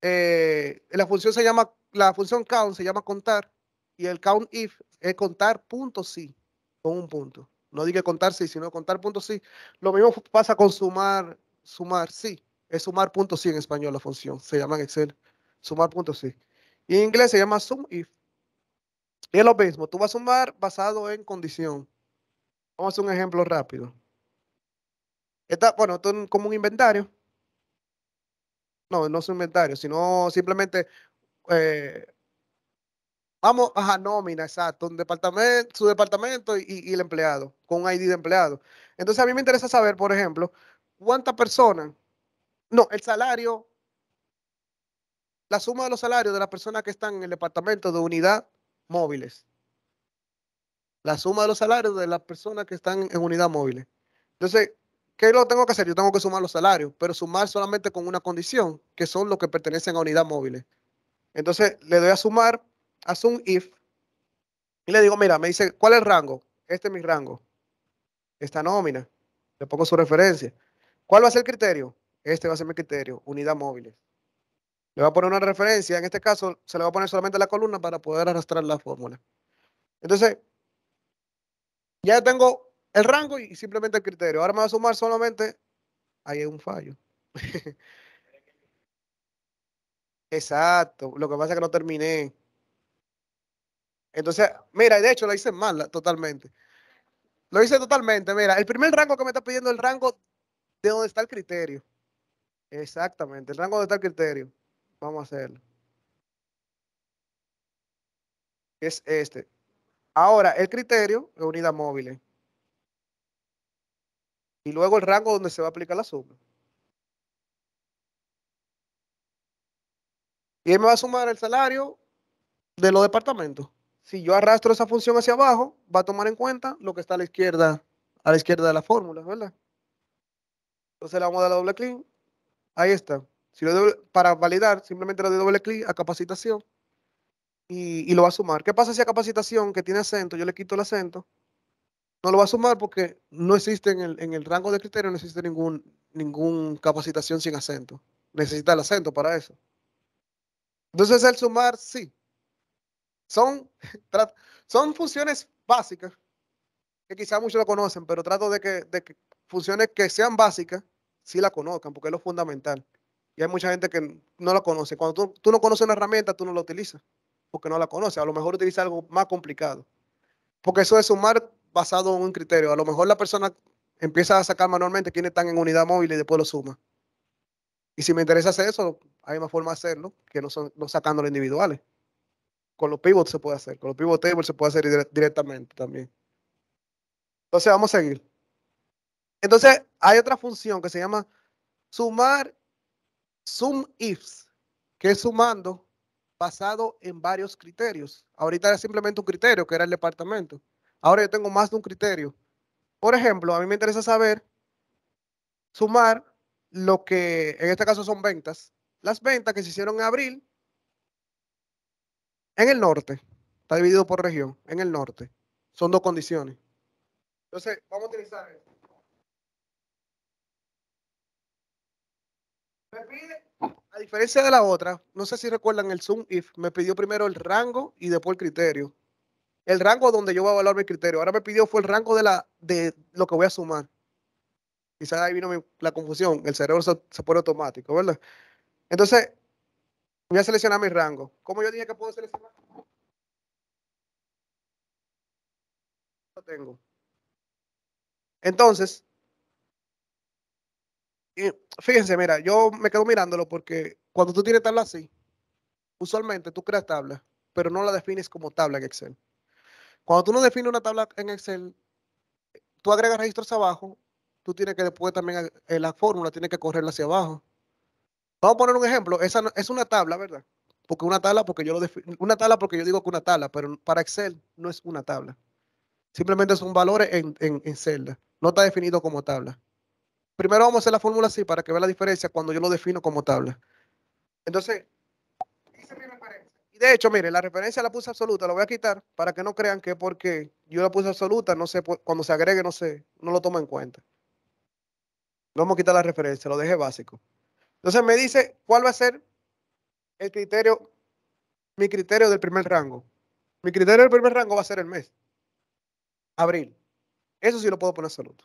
la función count se llama contar y el count if es contar punto sí, con un punto. No diga contar sí, sino contar punto sí. Lo mismo pasa con sumar sí. Es sumar punto sí en español la función. Se llama en Excel sumar punto sí. Y en inglés se llama sum if. Y es lo mismo, tú vas a sumar basado en condición. Vamos a hacer un ejemplo rápido. Bueno, esto es como un inventario. No es un inventario, sino simplemente eh, vamos a nómina, exacto, un departamento, su departamento y el empleado, con un ID de empleado. Entonces a mí me interesa saber, por ejemplo, cuántas personas, no, el salario, la suma de los salarios de las personas que están en el departamento de unidad móviles. La suma de los salarios de las personas que están en unidad móviles. Entonces, ¿qué lo tengo que hacer? Yo tengo que sumar los salarios, pero sumar solamente con una condición, que son los que pertenecen a unidad móviles. Entonces, le doy a sum if, y le digo, mira, me dice, ¿cuál es el rango? Este es mi rango, esta nómina. Le pongo su referencia. ¿Cuál va a ser el criterio? Este va a ser mi criterio, unidad móviles. Le voy a poner una referencia. En este caso, se le va a poner solamente la columna para poder arrastrar la fórmula. Entonces, ya tengo el rango y simplemente el criterio. Ahora me va a sumar solamente. Ahí hay un fallo. Exacto. Lo que pasa es que no terminé. Entonces, mira, de hecho lo hice mal totalmente. Lo hice totalmente. Mira, el primer rango que me está pidiendo es el rango de donde está el criterio. Exactamente, el rango donde está el criterio. Vamos a hacerlo. Es este. Ahora, el criterio es unidad móvil. Y luego el rango donde se va a aplicar la suma. Y él me va a sumar el salario de los departamentos. Si yo arrastro esa función hacia abajo, va a tomar en cuenta lo que está a la izquierda de la fórmula, ¿verdad? Entonces le vamos a dar doble clic. Ahí está. Si para validar, simplemente le doy doble clic a capacitación y lo va a sumar. ¿Qué pasa si a capacitación que tiene acento, yo le quito el acento? No lo va a sumar porque no existe en el rango de criterio, no existe ningún capacitación sin acento. Necesita el acento para eso. Entonces el sumar, sí. Son, son funciones básicas que quizás muchos lo conocen, pero trato de que funciones que sean básicas, sí la conozcan, porque es lo fundamental. Y hay mucha gente que no la conoce. Cuando tú no conoces una herramienta, tú no la utilizas, porque no la conoces. A lo mejor utiliza algo más complicado. Porque eso es sumar basado en un criterio. A lo mejor la persona empieza a sacar manualmente quienes están en unidad móvil y después lo suma. Y si me interesa hacer eso, hay más forma de hacerlo que no sacando los individuales. Con los pivots se puede hacer. Con los pivot tables se puede hacer directamente también. Entonces vamos a seguir. Entonces hay otra función que se llama sumar sum ifs, que es sumando basado en varios criterios. Ahorita era simplemente un criterio, que era el departamento. Ahora yo tengo más de un criterio. Por ejemplo, a mí me interesa saber sumar lo que en este caso son ventas. Las ventas que se hicieron en abril en el norte. Está dividido por región, en el norte. Son dos condiciones. Entonces, vamos a utilizar esto. Me pide, a diferencia de la otra, no sé si recuerdan el sum if, me pidió primero el rango y después el criterio. El rango donde yo voy a evaluar mi criterio. Ahora me pidió fue el rango de lo que voy a sumar. Quizás ahí vino la confusión. El cerebro se pone automático, ¿verdad? Entonces, voy a seleccionar mi rango. ¿Cómo yo dije que puedo seleccionar? Lo tengo. Entonces, y fíjense, mira, yo me quedo mirándolo porque cuando tú tienes tabla así, usualmente tú creas tabla, pero no la defines como tabla en Excel. Cuando tú no defines una tabla en Excel, tú agregas registros abajo, tú tienes que después también la fórmula tienes que correrla hacia abajo. Vamos a poner un ejemplo, esa es una tabla, ¿verdad? Porque una tabla, porque yo lo una tabla porque yo digo que una tabla, pero para Excel no es una tabla. Simplemente son valores en celda. No está definido como tabla. Primero vamos a hacer la fórmula así para que vea la diferencia cuando yo lo defino como tabla. Entonces, hice mi referencia. Y de hecho, mire, la referencia la puse absoluta, la voy a quitar para que no crean que porque yo la puse absoluta, no sé, cuando se agregue, no sé, no lo tomo en cuenta. No vamos a quitar la referencia, lo dejé básico. Entonces me dice cuál va a ser el criterio, mi criterio del primer rango. Mi criterio del primer rango va a ser el mes, abril. Eso sí lo puedo poner absoluto.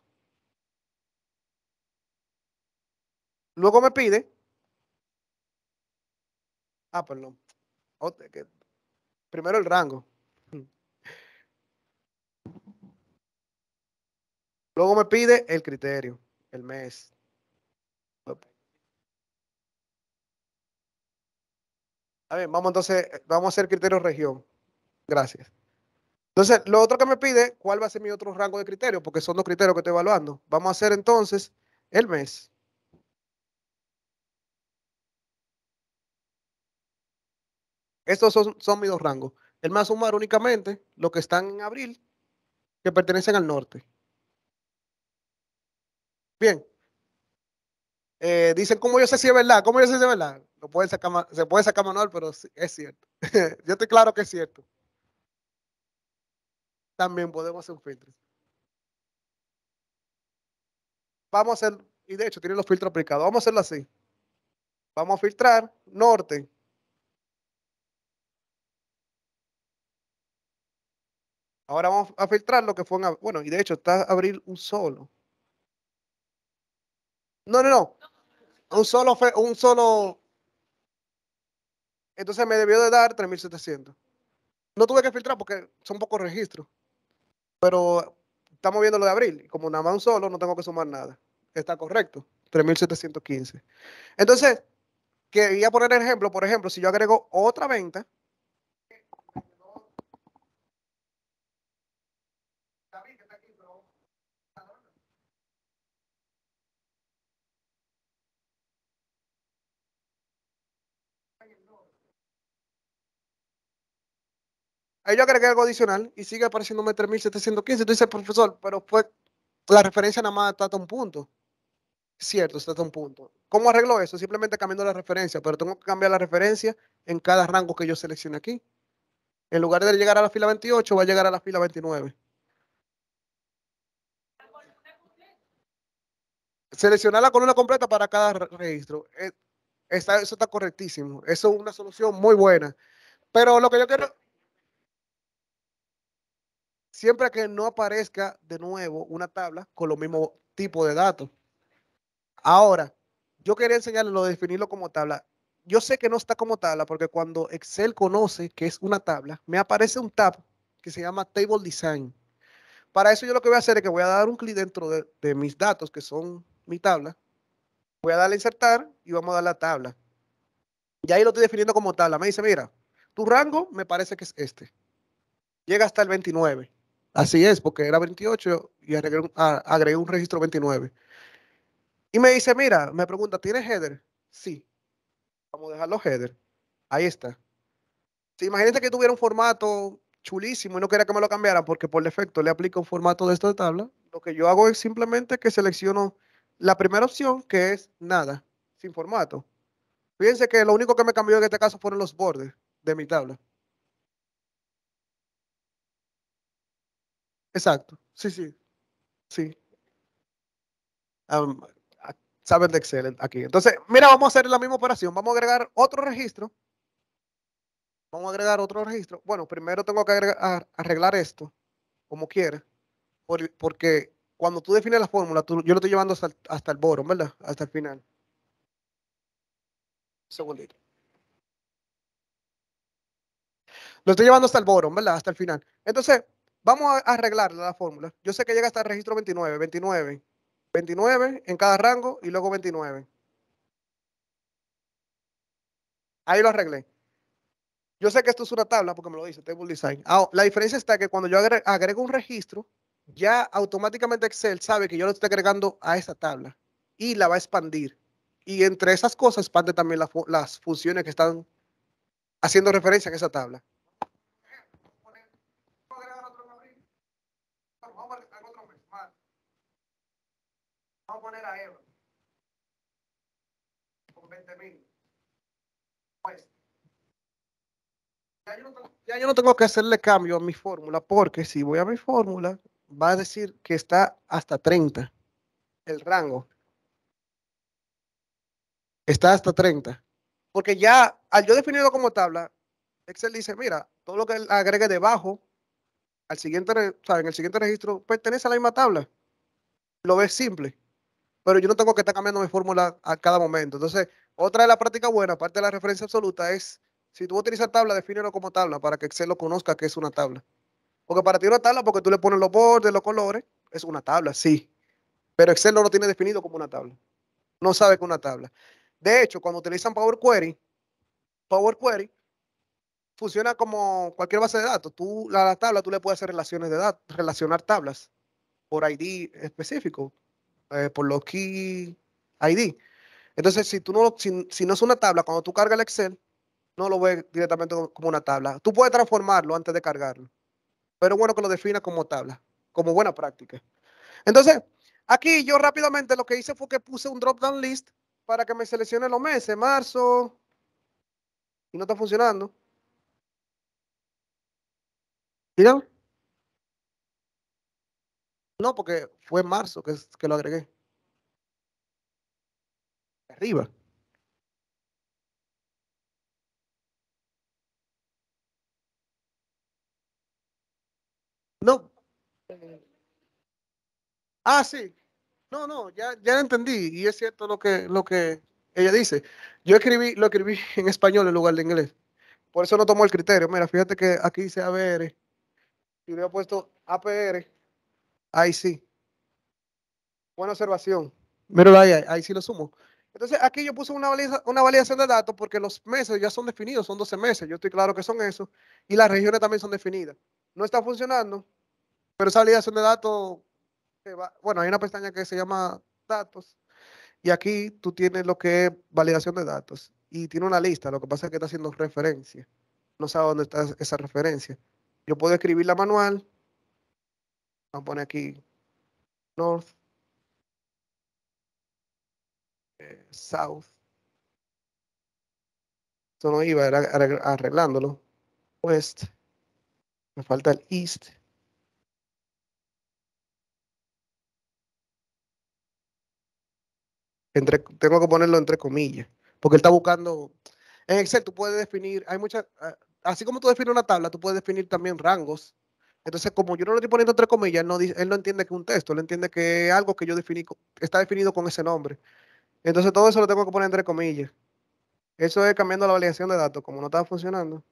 Luego me pide, perdón, primero el rango. Luego me pide el criterio, el mes. A ver, vamos entonces, vamos a hacer criterio región. Gracias. Entonces, lo otro que me pide, ¿cuál va a ser mi otro rango de criterio? Porque son dos criterios que estoy evaluando. Vamos a hacer entonces el mes. Estos son mis dos rangos. El más sumar únicamente los que están en abril, que pertenecen al norte. Bien. Dicen, ¿cómo yo sé si es verdad? ¿Cómo yo sé si es verdad? Lo pueden sacar, se puede sacar manual, pero es cierto. Yo estoy claro que es cierto. También podemos hacer un filtro. Vamos a hacer, y de hecho tienen los filtros aplicados. Vamos a hacerlo así. Vamos a filtrar norte. Ahora vamos a filtrar lo que fue en, bueno, y de hecho está abril un solo. No, no, no. Un solo, un solo. Entonces me debió de dar 3.700. No tuve que filtrar porque son pocos registros, pero estamos viendo lo de abril. Y como nada más un solo, no tengo que sumar nada. Está correcto. 3.715. Entonces, quería poner el ejemplo. Por ejemplo, si yo agrego otra venta, ahí yo agregué algo adicional y sigue apareciéndome 3.715. Tú dices, profesor, pero fue la referencia nada más está hasta un punto. Cierto, está hasta un punto. ¿Cómo arreglo eso? Simplemente cambiando la referencia, pero tengo que cambiar la referencia en cada rango que yo seleccione aquí. En lugar de llegar a la fila 28, va a llegar a la fila 29. Seleccionar la columna completa para cada registro. Eso está correctísimo. Eso es una solución muy buena. Pero lo que yo quiero, siempre que no aparezca de nuevo una tabla con los mismos tipos de datos. Ahora, yo quería enseñarles lo de definirlo como tabla. Yo sé que no está como tabla porque cuando Excel conoce que es una tabla, me aparece un tab que se llama Table Design. Para eso yo lo que voy a hacer es que voy a dar un clic dentro de mis datos, que son mi tabla. Voy a darle a insertar y vamos a dar la tabla. Y ahí lo estoy definiendo como tabla. Me dice, mira, tu rango me parece que es este. Llega hasta el 29. Así es, porque era 28 y agregué un registro 29. Y me dice, mira, me pregunta, ¿tienes header? Sí. Vamos a dejar los header. Ahí está. Si imagínate que tuviera un formato chulísimo y no quería que me lo cambiaran porque por defecto le aplica un formato de esta tabla, lo que yo hago es simplemente que selecciono la primera opción, que es nada, sin formato. Fíjense que lo único que me cambió en este caso fueron los bordes de mi tabla. Exacto. Sí, sí, sí. Am, saben de Excel aquí. Entonces, mira, vamos a hacer la misma operación. Vamos a agregar otro registro. Vamos a agregar otro registro. Bueno, primero tengo que arreglar esto, como quiera, porque cuando tú defines la fórmula, yo lo estoy llevando hasta el bottom, ¿verdad? Hasta el final. Un segundito. Lo estoy llevando hasta el bottom, ¿verdad? Hasta el final. Entonces, vamos a arreglar la fórmula. Yo sé que llega hasta el registro 29, 29, 29 en cada rango y luego 29. Ahí lo arreglé. Yo sé que esto es una tabla porque me lo dice, Table Design. La diferencia está que cuando yo agrego un registro, ya automáticamente Excel sabe que yo lo estoy agregando a esa tabla y la va a expandir. Y entre esas cosas expande también las funciones que están haciendo referencia a esa tabla. Vamos a poner a Eva con 20.000. Pues, ya yo no tengo que hacerle cambio a mi fórmula porque si voy a mi fórmula, va a decir que está hasta 30. El rango está hasta 30. Porque ya al yo definirlo como tabla, Excel dice, mira, todo lo que él agregue debajo, al siguiente, en el siguiente registro, pertenece a la misma tabla. Lo ves simple, pero yo no tengo que estar cambiando mi fórmula a cada momento. Entonces, otra de las prácticas buenas, aparte de la referencia absoluta, es, si tú utilizas tabla, defínelo como tabla para que Excel lo conozca que es una tabla. Porque para ti una tabla, porque tú le pones los bordes, los colores, es una tabla, sí. Pero Excel no lo tiene definido como una tabla. No sabe que es una tabla. De hecho, cuando utilizan Power Query funciona como cualquier base de datos. Tú, la tabla, tú le puedes hacer relaciones de datos, relacionar tablas por ID específico, por los key ID. Entonces, si tú no, si no es una tabla, cuando tú cargas el Excel, no lo ves directamente como una tabla. Tú puedes transformarlo antes de cargarlo, pero es bueno que lo defina como tabla, como buena práctica. Entonces, aquí yo rápidamente lo que hice fue que puse un drop down list para que me seleccione los meses, marzo, y no está funcionando. ¿Digan? No, porque fue en marzo que lo agregué. Arriba. No. Sí. No, no, ya entendí. Y es cierto lo que ella dice. Lo escribí en español en lugar de inglés. Por eso no tomó el criterio. Mira, fíjate que aquí dice ABR. Si hubiera puesto APR, ahí sí. Buena observación. Míralo ahí sí lo sumo. Entonces, aquí yo puse una validación de datos porque los meses ya son definidos, son 12 meses. Yo estoy claro que son esos. Y las regiones también son definidas. No está funcionando, pero esa validación de datos, bueno, hay una pestaña que se llama datos. Y aquí tú tienes lo que es validación de datos. Y tiene una lista. Lo que pasa es que está haciendo referencia. No sabe dónde está esa referencia. Yo puedo escribir la manual. Vamos a poner aquí North, South. Esto no iba, era arreglándolo. West. Me falta el East. Tengo que ponerlo entre comillas. Porque él está buscando. En Excel tú puedes definir. Hay muchas. Así como tú defines una tabla, tú puedes definir también rangos. Entonces, como yo no lo estoy poniendo entre comillas, él no entiende que es un texto, él entiende que es algo que yo definí, está definido con ese nombre. Entonces, todo eso lo tengo que poner entre comillas. Eso es cambiando la validación de datos, como no estaba funcionando.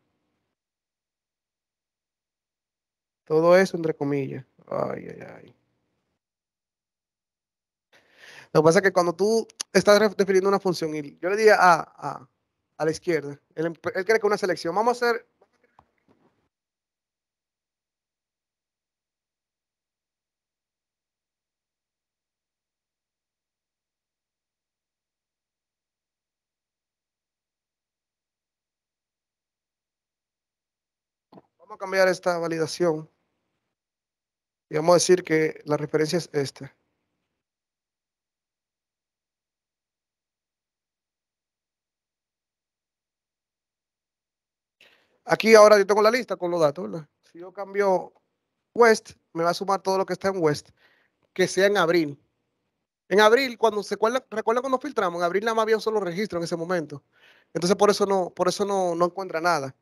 Todo eso entre comillas. Ay, ay, ay. Lo que pasa es que cuando tú estás definiendo una función y yo le diga a la izquierda, él cree que una selección. Vamos a cambiar esta validación y vamos a decir que la referencia es esta. Aquí ahora yo tengo la lista con los datos, ¿verdad? Si yo cambio West, me va a sumar todo lo que está en West, que sea en abril. En abril, recuerda cuando filtramos, en abril nada más había un solo registro en ese momento. Entonces por eso no encuentra nada.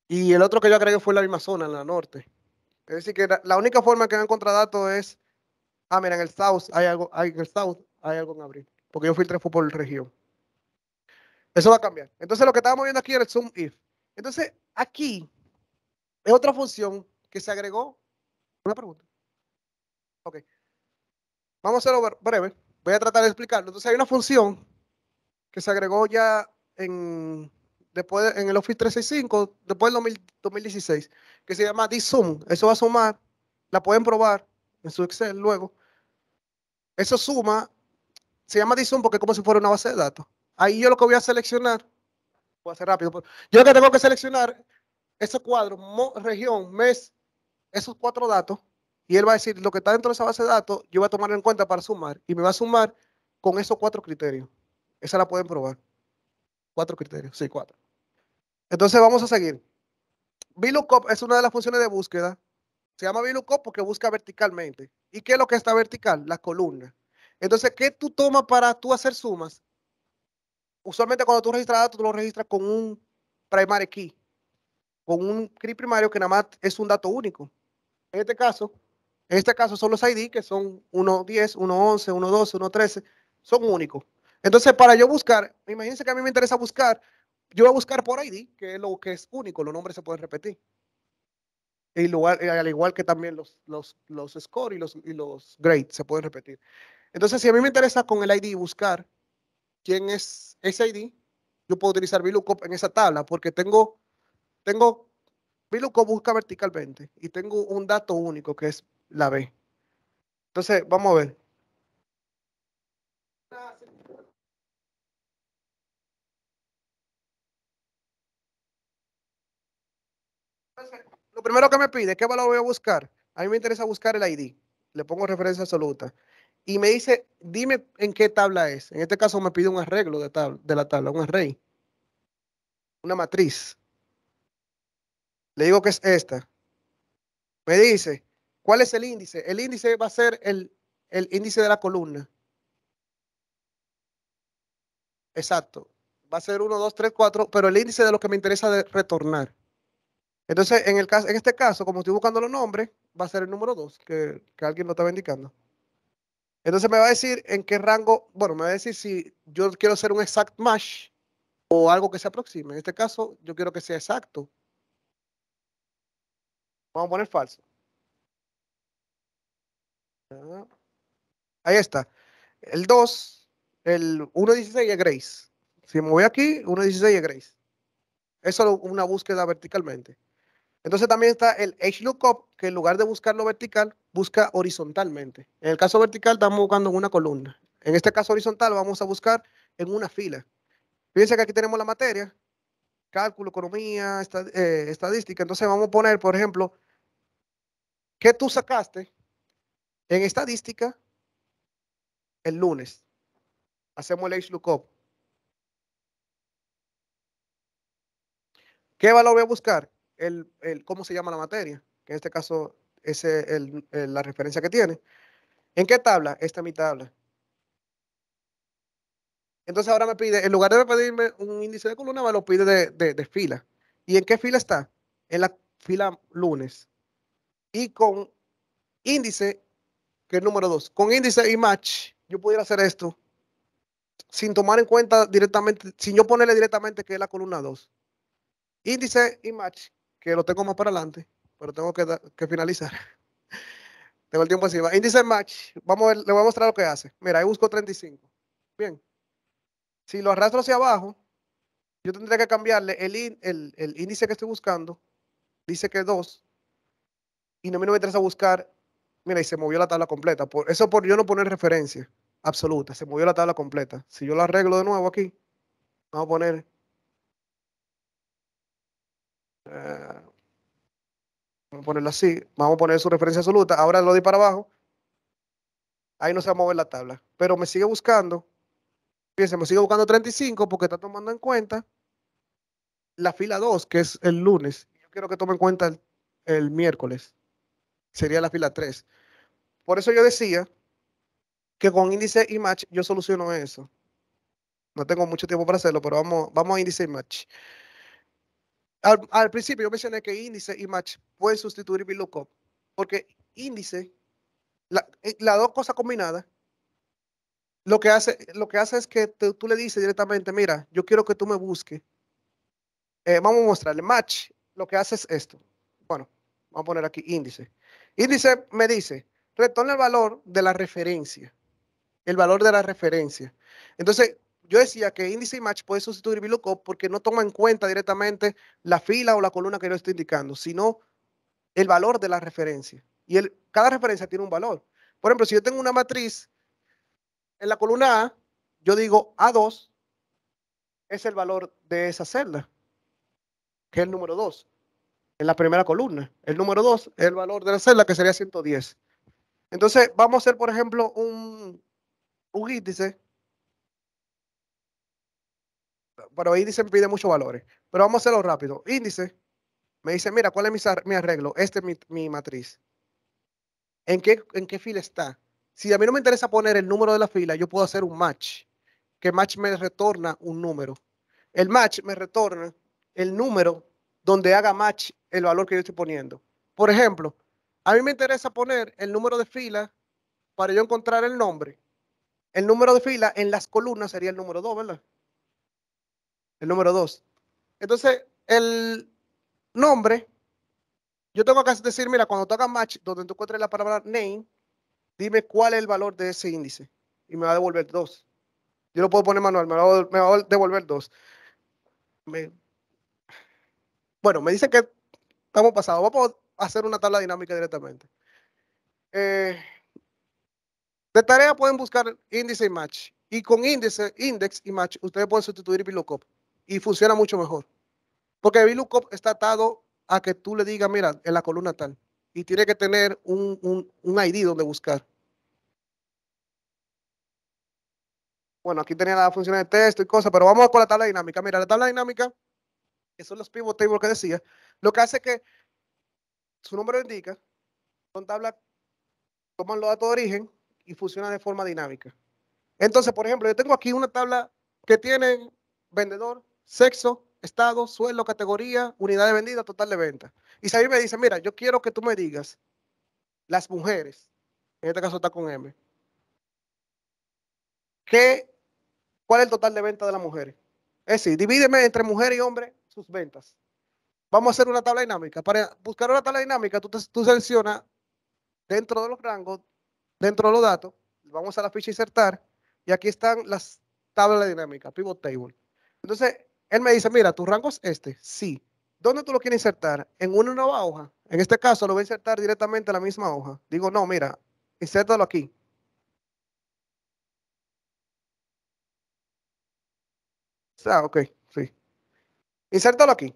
Y el otro que yo agregué fue en la misma zona, en la norte. Es decir, que la única forma que no encuentra datos es, mira, en el South en el South hay algo en abril. Porque yo filtré fue por región. Eso va a cambiar. Entonces lo que estábamos viendo aquí era el zoom if. Entonces, aquí es otra función que se agregó. Una pregunta. Ok. Vamos a hacerlo breve. Voy a tratar de explicarlo. Entonces hay una función que se agregó ya en el Office 365, después del 2016, que se llama dsum. Eso va a sumar, la pueden probar en su Excel luego. Eso suma, se llama dsum porque es como si fuera una base de datos. Ahí yo lo que voy a seleccionar, voy a hacer rápido, yo lo que tengo que seleccionar esos cuadros, región, mes, esos 4 datos, y él va a decir lo que está dentro de esa base de datos, yo voy a tomarlo en cuenta para sumar, y me va a sumar con esos 4 criterios. Esa la pueden probar. 4 criterios, sí, 4. Entonces vamos a seguir. VLOOKUP es una de las funciones de búsqueda. Se llama VLOOKUP porque busca verticalmente. ¿Y qué es lo que está vertical? La columna. Entonces, ¿qué tú tomas para tú hacer sumas? Usualmente cuando tú registras datos, tú lo registras con un primary key, con un key primario que nada más es un dato único. En este caso, son los ID que son 1.10, 1.11, 1.12, 1.13, son únicos. Entonces, para yo buscar, imagínense que a mí me interesa buscar, yo voy a buscar por ID, que es lo que es único, los nombres se pueden repetir. Al igual que también los score y los grades se pueden repetir. Entonces, si a mí me interesa con el ID buscar quién es ese ID, yo puedo utilizar VLOOKUP en esa tabla porque tengo VLOOKUP busca verticalmente y tengo un dato único que es la B. Entonces, vamos a ver. Entonces, lo primero que me pide, ¿qué valor voy a buscar? A mí me interesa buscar el ID. Le pongo referencia absoluta. Y me dice, dime en qué tabla es. En este caso me pide un arreglo de la tabla, un array, una matriz. Le digo que es esta. Me dice, ¿cuál es el índice? El índice va a ser el índice de la columna. Exacto. Va a ser 1, 2, 3, 4, pero el índice de lo que me interesa retornar. Entonces, en este caso, como estoy buscando los nombres, va a ser el número 2 que alguien lo estaba indicando. Entonces me va a decir en qué rango, bueno, me va a decir si yo quiero hacer un exact match o algo que se aproxime. En este caso, yo quiero que sea exacto. Vamos a poner falso. Ah, ahí está. El 2, el 1.16 es Grace. Si me voy aquí, 1.16 es Grace. Eso es una búsqueda verticalmente. Entonces también está el HLOOKUP, que en lugar de buscarlo vertical, busca horizontalmente. En el caso vertical estamos buscando en una columna. En este caso horizontal vamos a buscar en una fila. Fíjense que aquí tenemos la materia, cálculo, economía, estadística. Entonces vamos a poner, por ejemplo, ¿qué tú sacaste en estadística el lunes? Hacemos el HLOOKUP. ¿Qué valor voy a buscar? ¿Cómo se llama la materia? Que en este caso es la referencia que tiene. ¿En qué tabla? Esta es mi tabla. Entonces ahora me pide, en lugar de pedirme un índice de columna, me lo pide de fila. ¿Y en qué fila está? En la fila lunes. Y con índice, que es el número 2, con índice y match, yo pudiera hacer esto sin tomar en cuenta directamente, sin yo ponerle directamente que es la columna 2. Índice y match, que lo tengo más para adelante, pero tengo que finalizar. Tengo el tiempo encima. Índice match, vamos a ver, le voy a mostrar lo que hace. Mira, ahí busco 35. Bien. Si lo arrastro hacia abajo, yo tendría que cambiarle el índice que estoy buscando, dice que es 2, y no me interesa buscar, mira, y se movió la tabla completa. Eso por yo no poner referencia absoluta, se movió la tabla completa. Si yo lo arreglo de nuevo aquí, vamos a poner, eh, vamos a ponerlo así, vamos a poner su referencia absoluta, ahora lo doy para abajo, ahí no se va a mover la tabla, pero me sigue buscando, fíjense, me sigue buscando 35 porque está tomando en cuenta la fila 2, que es el lunes. Yo quiero que tome en cuenta el miércoles, sería la fila 3. Por eso yo decía que con índice y match yo soluciono eso. No tengo mucho tiempo para hacerlo, pero vamos a índice y match. Al principio yo mencioné que índice y match pueden sustituir VLOOKUP, porque índice, las dos cosas combinadas, lo que hace es que tú le dices directamente, mira, yo quiero que tú me busques. Vamos a mostrarle match, lo que hace es esto. Bueno, vamos a poner aquí índice. Índice me dice, retorna el valor de la referencia. El valor de la referencia. Entonces, yo decía que índice y match puede sustituir VLOOKUP porque no toma en cuenta directamente la fila o la columna que yo estoy indicando, sino el valor de la referencia. Y cada referencia tiene un valor. Por ejemplo, si yo tengo una matriz en la columna A, yo digo A2 es el valor de esa celda, que es el número 2, en la primera columna. El número 2 es el valor de la celda, que sería 110. Entonces, vamos a hacer, por ejemplo, un índice. Pero índice me pide muchos valores. Pero vamos a hacerlo rápido. Índice me dice, mira, ¿cuál es mi arreglo? Este es mi matriz. ¿En qué fila está? Si a mí no me interesa poner el número de la fila, yo puedo hacer un match. Que match me retorna un número. El match me retorna el número donde haga match el valor que yo estoy poniendo. Por ejemplo, a mí me interesa poner el número de fila para yo encontrar el nombre. El número de fila en las columnas sería el número 2, ¿verdad? El número 2. Entonces, el nombre, yo tengo que decir, mira, cuando tú hagas match, donde tú encuentres la palabra name, dime cuál es el valor de ese índice. Y me va a devolver 2. Yo lo puedo poner manual, me va a devolver 2. Bueno, me dice que estamos pasados. Vamos a hacer una tabla dinámica directamente. Eh, de tarea pueden buscar índice y match. Y con índice, index y match, ustedes pueden sustituir VLOOKUP. Y funciona mucho mejor. Porque VLOOKUP está atado a que tú le digas, mira, en la columna tal. Y tiene que tener un ID donde buscar. Bueno, aquí tenía las funciones de texto y cosas, pero vamos con la tabla dinámica. Mira, la tabla dinámica, que son los pivot tables que decía, lo que hace es que su nombre lo indica, son tablas, toman los datos de origen y funcionan de forma dinámica. Entonces, por ejemplo, yo tengo aquí una tabla que tiene vendedor, sexo estado, sueldo, categoría, unidad de vendida, total de venta. Y si a mí me dice, mira, yo quiero que tú me digas las mujeres, en este caso está con M, ¿cuál es el total de venta de las mujeres? Es decir, divídeme entre mujer y hombre sus ventas. Vamos a hacer una tabla dinámica. Para buscar una tabla dinámica, tú seleccionas dentro de los rangos, dentro de los datos, vamos a la ficha insertar, y aquí están las tablas dinámicas, pivot table. Entonces, él me dice, mira, tu rango es este, sí. ¿Dónde tú lo quieres insertar? ¿En una nueva hoja? En este caso, lo voy a insertar directamente en la misma hoja. Digo, no, mira, insértalo aquí. Ah, ok, sí. Insértalo aquí.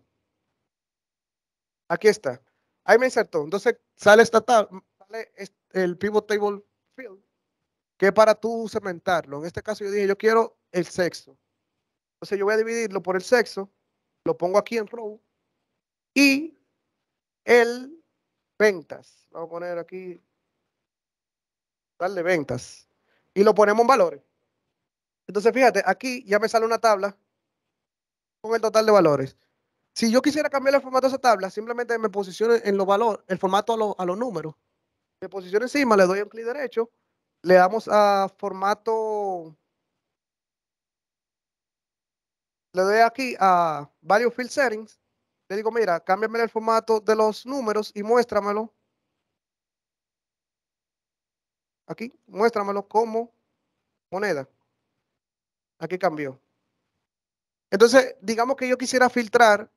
Aquí está. Ahí me insertó. Entonces, sale esta tabla, sale el pivot table field, que es para tú segmentarlo. En este caso, yo dije, yo quiero el sexo. Entonces, yo voy a dividirlo por el sexo, lo pongo aquí en row, y el ventas. Vamos a poner aquí, darle ventas. Y lo ponemos en valores. Entonces, fíjate, aquí ya me sale una tabla con el total de valores. Si yo quisiera cambiar el formato de esa tabla, simplemente me posiciono en los valores, el formato a los números. Me posiciono encima, le doy un clic derecho, le damos a formato, le doy aquí a Value Field Settings. Le digo, mira, cámbiame el formato de los números y muéstramelo. Aquí, muéstramelo como moneda. Aquí cambió. Entonces, digamos que yo quisiera filtrar,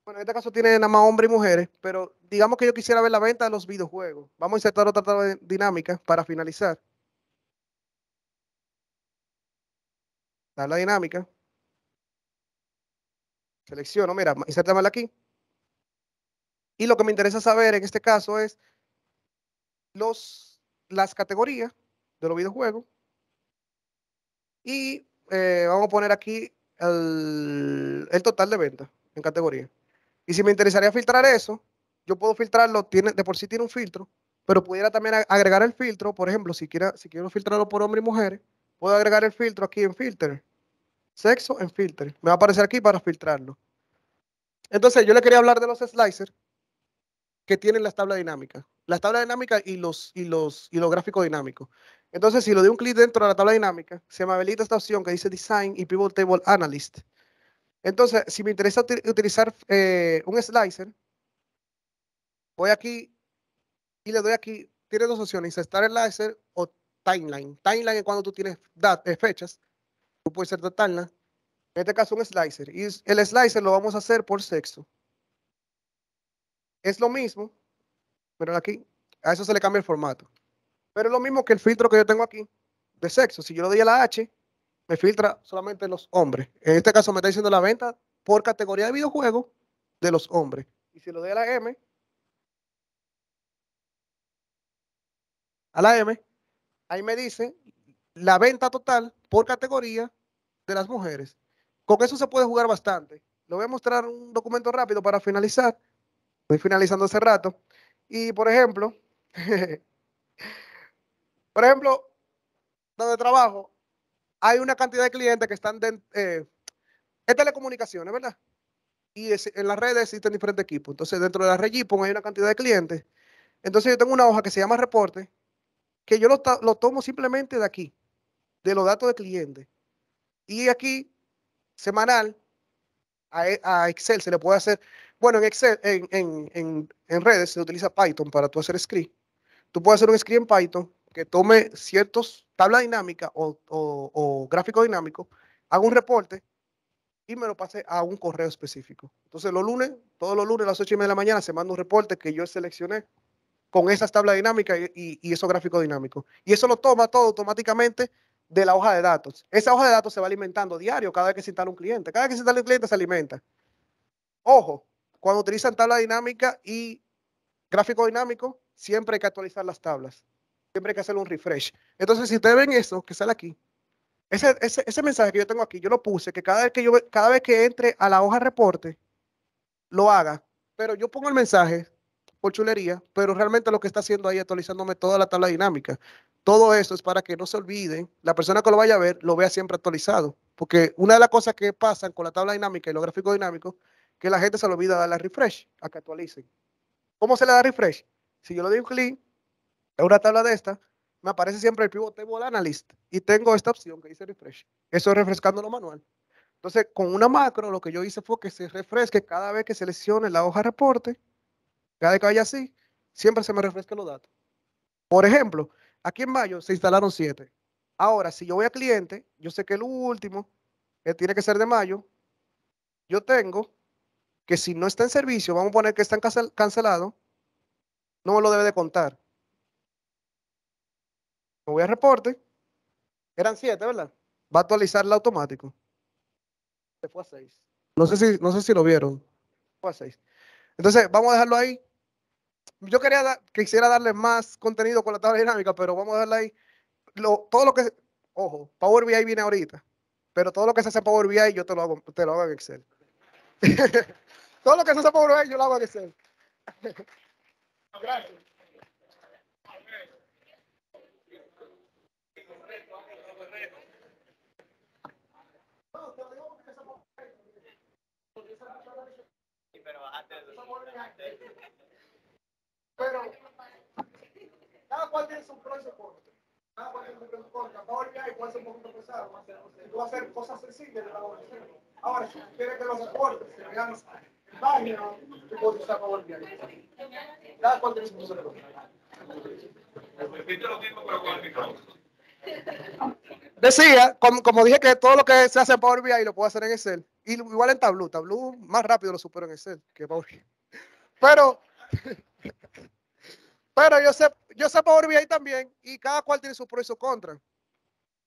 bueno, en este caso tiene nada más hombres y mujeres, pero digamos que yo quisiera ver la venta de los videojuegos. Vamos a insertar otra tabla dinámica para finalizar. Tabla dinámica. Selecciono, mira, insértamela aquí. Y lo que me interesa saber en este caso es las categorías de los videojuegos. Y vamos a poner aquí el total de ventas en categoría. Y si me interesaría filtrar eso, yo puedo filtrarlo, de por sí tiene un filtro, pero pudiera también agregar el filtro, por ejemplo, si quiero filtrarlo por hombres y mujeres, puedo agregar el filtro aquí en filter, sexo en filter. Me va a aparecer aquí para filtrarlo. Entonces, yo le quería hablar de los slicers que tienen las tablas dinámicas. Las tablas dinámicas y los gráficos dinámicos. Entonces, si le doy un clic dentro de la tabla dinámica, se me habilita esta opción que dice Design y Pivot Table Analyst. Entonces, si me interesa utilizar un slicer, voy aquí y le doy aquí. Tiene dos opciones, insertar slicer o timeline. Timeline es cuando tú tienes fechas. Tú puedes insertar timeline. En este caso, un slicer. Y el slicer lo vamos a hacer por sexo. Es lo mismo, pero aquí, a eso se le cambia el formato. Pero es lo mismo que el filtro que yo tengo aquí de sexo. Si yo le doy a la H, me filtra solamente los hombres. En este caso me está diciendo la venta por categoría de videojuegos de los hombres. Y si le doy a la M, ahí me dice la venta total por categoría de las mujeres. Con eso se puede jugar bastante. Le voy a mostrar un documento rápido para finalizar. Estoy finalizando hace rato. Y por ejemplo, donde trabajo, hay una cantidad de clientes que están en telecomunicaciones, ¿verdad? Y en las redes existen diferentes equipos. Entonces, dentro de la red GPON hay una cantidad de clientes. Entonces, yo tengo una hoja que se llama reporte, que yo lo tomo simplemente de aquí, de los datos de clientes. Y aquí, semanal, a Excel se le puede hacer, bueno, en Excel, en redes se utiliza Python para tú hacer script. Tú puedes hacer un script en Python que tome ciertos tablas dinámicas o gráficos dinámicos, haga un reporte y me lo pase a un correo específico. Entonces, todos los lunes a las 8:30 de la mañana se manda un reporte que yo seleccioné con esas tablas dinámicas y esos gráficos dinámicos. Y eso lo toma todo automáticamente de la hoja de datos. Esa hoja de datos se va alimentando diario cada vez que se instala un cliente. Cada vez que se instala un cliente se alimenta. Ojo, cuando utilizan tabla dinámica y gráfico dinámico, siempre hay que actualizar las tablas. Siempre hay que hacer un refresh. Entonces, si ustedes ven eso que sale aquí, ese mensaje que yo tengo aquí, yo lo puse, que cada vez que entre a la hoja reporte, lo haga. Pero yo pongo el mensaje por chulería, pero realmente lo que está haciendo ahí es actualizándome toda la tabla dinámica. Todo eso es para que no se olviden, la persona que lo vaya a ver, lo vea siempre actualizado. porque una de las cosas que pasan con la tabla dinámica y los gráficos dinámicos, que la gente se le olvida darle refresh, a que actualicen. ¿Cómo se le da refresh? Si yo le doy un clic en una tabla de esta, me aparece siempre el pivot table analyst y tengo esta opción que dice refresh. Eso es refrescando lo manual. Entonces, con una macro, lo que yo hice fue que se refresque cada vez que seleccione la hoja reporte, cada vez que vaya así, siempre se me refresquen los datos. Por ejemplo, aquí en mayo se instalaron 7. Ahora, si yo voy a cliente, yo sé que el último, que tiene que ser de mayo, yo tengo que si no está en servicio, vamos a poner que están cancelados, no me lo debe de contar. Me voy a reporte, eran 7, ¿verdad? Va a actualizarla automático. Se fue a 6. No sé si lo vieron. Fue a 6. Entonces, vamos a dejarlo ahí. Yo quisiera darle más contenido con la tabla dinámica, pero vamos a dejarlo ahí. Todo lo que, ojo, Power BI viene ahorita, pero todo lo que se hace en Power BI yo te lo hago en Excel. Todo lo que se hace en Power BI yo lo hago en Excel. Gracias. Pero cada cual tiene su pro y su contra. Cada cual tiene su pro y su contra. Power BI puede ser un poquito pesado. Tú vas a hacer cosas sencillas de la evaluación. Ahora, si quieres que los reportes se vean en página, tú puedes usar Power BI. Cada cual tiene su pro y su contra. Decía, como dije que todo lo que se hace en Power BI lo puedo hacer en Excel. Y igual en Tableau. Tableau más rápido lo supero en Excel que Power BI. Pero yo sé Power BI también y cada cual tiene su pro y su contra.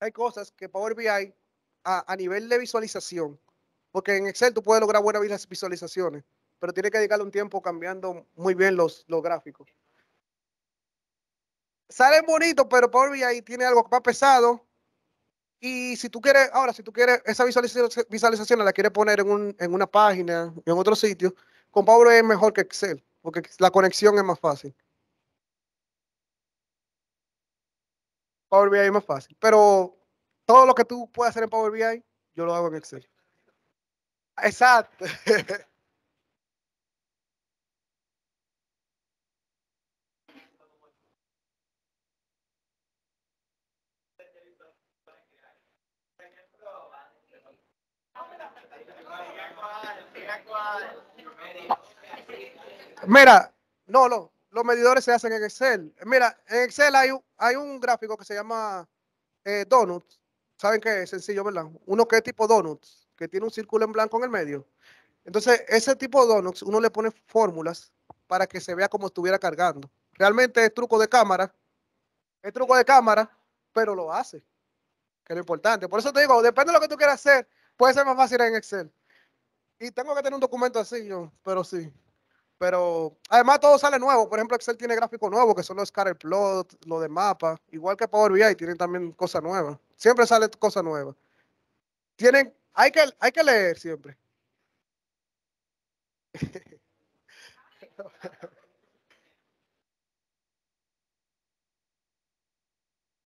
Hay cosas que Power BI a nivel de visualización, porque en Excel tú puedes lograr buenas visualizaciones, pero tienes que dedicarle un tiempo cambiando muy bien los gráficos. Salen bonitos, pero Power BI tiene algo más pesado. Y si tú quieres, ahora, si tú quieres esa visualización la quieres poner en una página, en otro sitio, con Power BI es mejor que Excel, porque la conexión es más fácil. Power BI es más fácil. Pero todo lo que tú puedes hacer en Power BI, yo lo hago en Excel. Exacto. Mira, no, los medidores se hacen en Excel. Mira, en Excel hay un gráfico que se llama Donuts. ¿Saben qué es? Sencillo, ¿verdad? Uno que es tipo Donuts, que tiene un círculo en blanco en el medio. Entonces, ese tipo de donuts, uno le pone fórmulas para que se vea como estuviera cargando. Realmente es truco de cámara, pero lo hace, que es lo importante. Por eso te digo, depende de lo que tú quieras hacer, puede ser más fácil en Excel. Y tengo que tener un documento así, yo, pero sí. Pero además todo sale nuevo. Por ejemplo, Excel tiene gráficos nuevos que son los scatter plot, lo de mapa. Igual que Power BI tienen también cosas nuevas. Siempre sale cosas nuevas. Hay que leer siempre.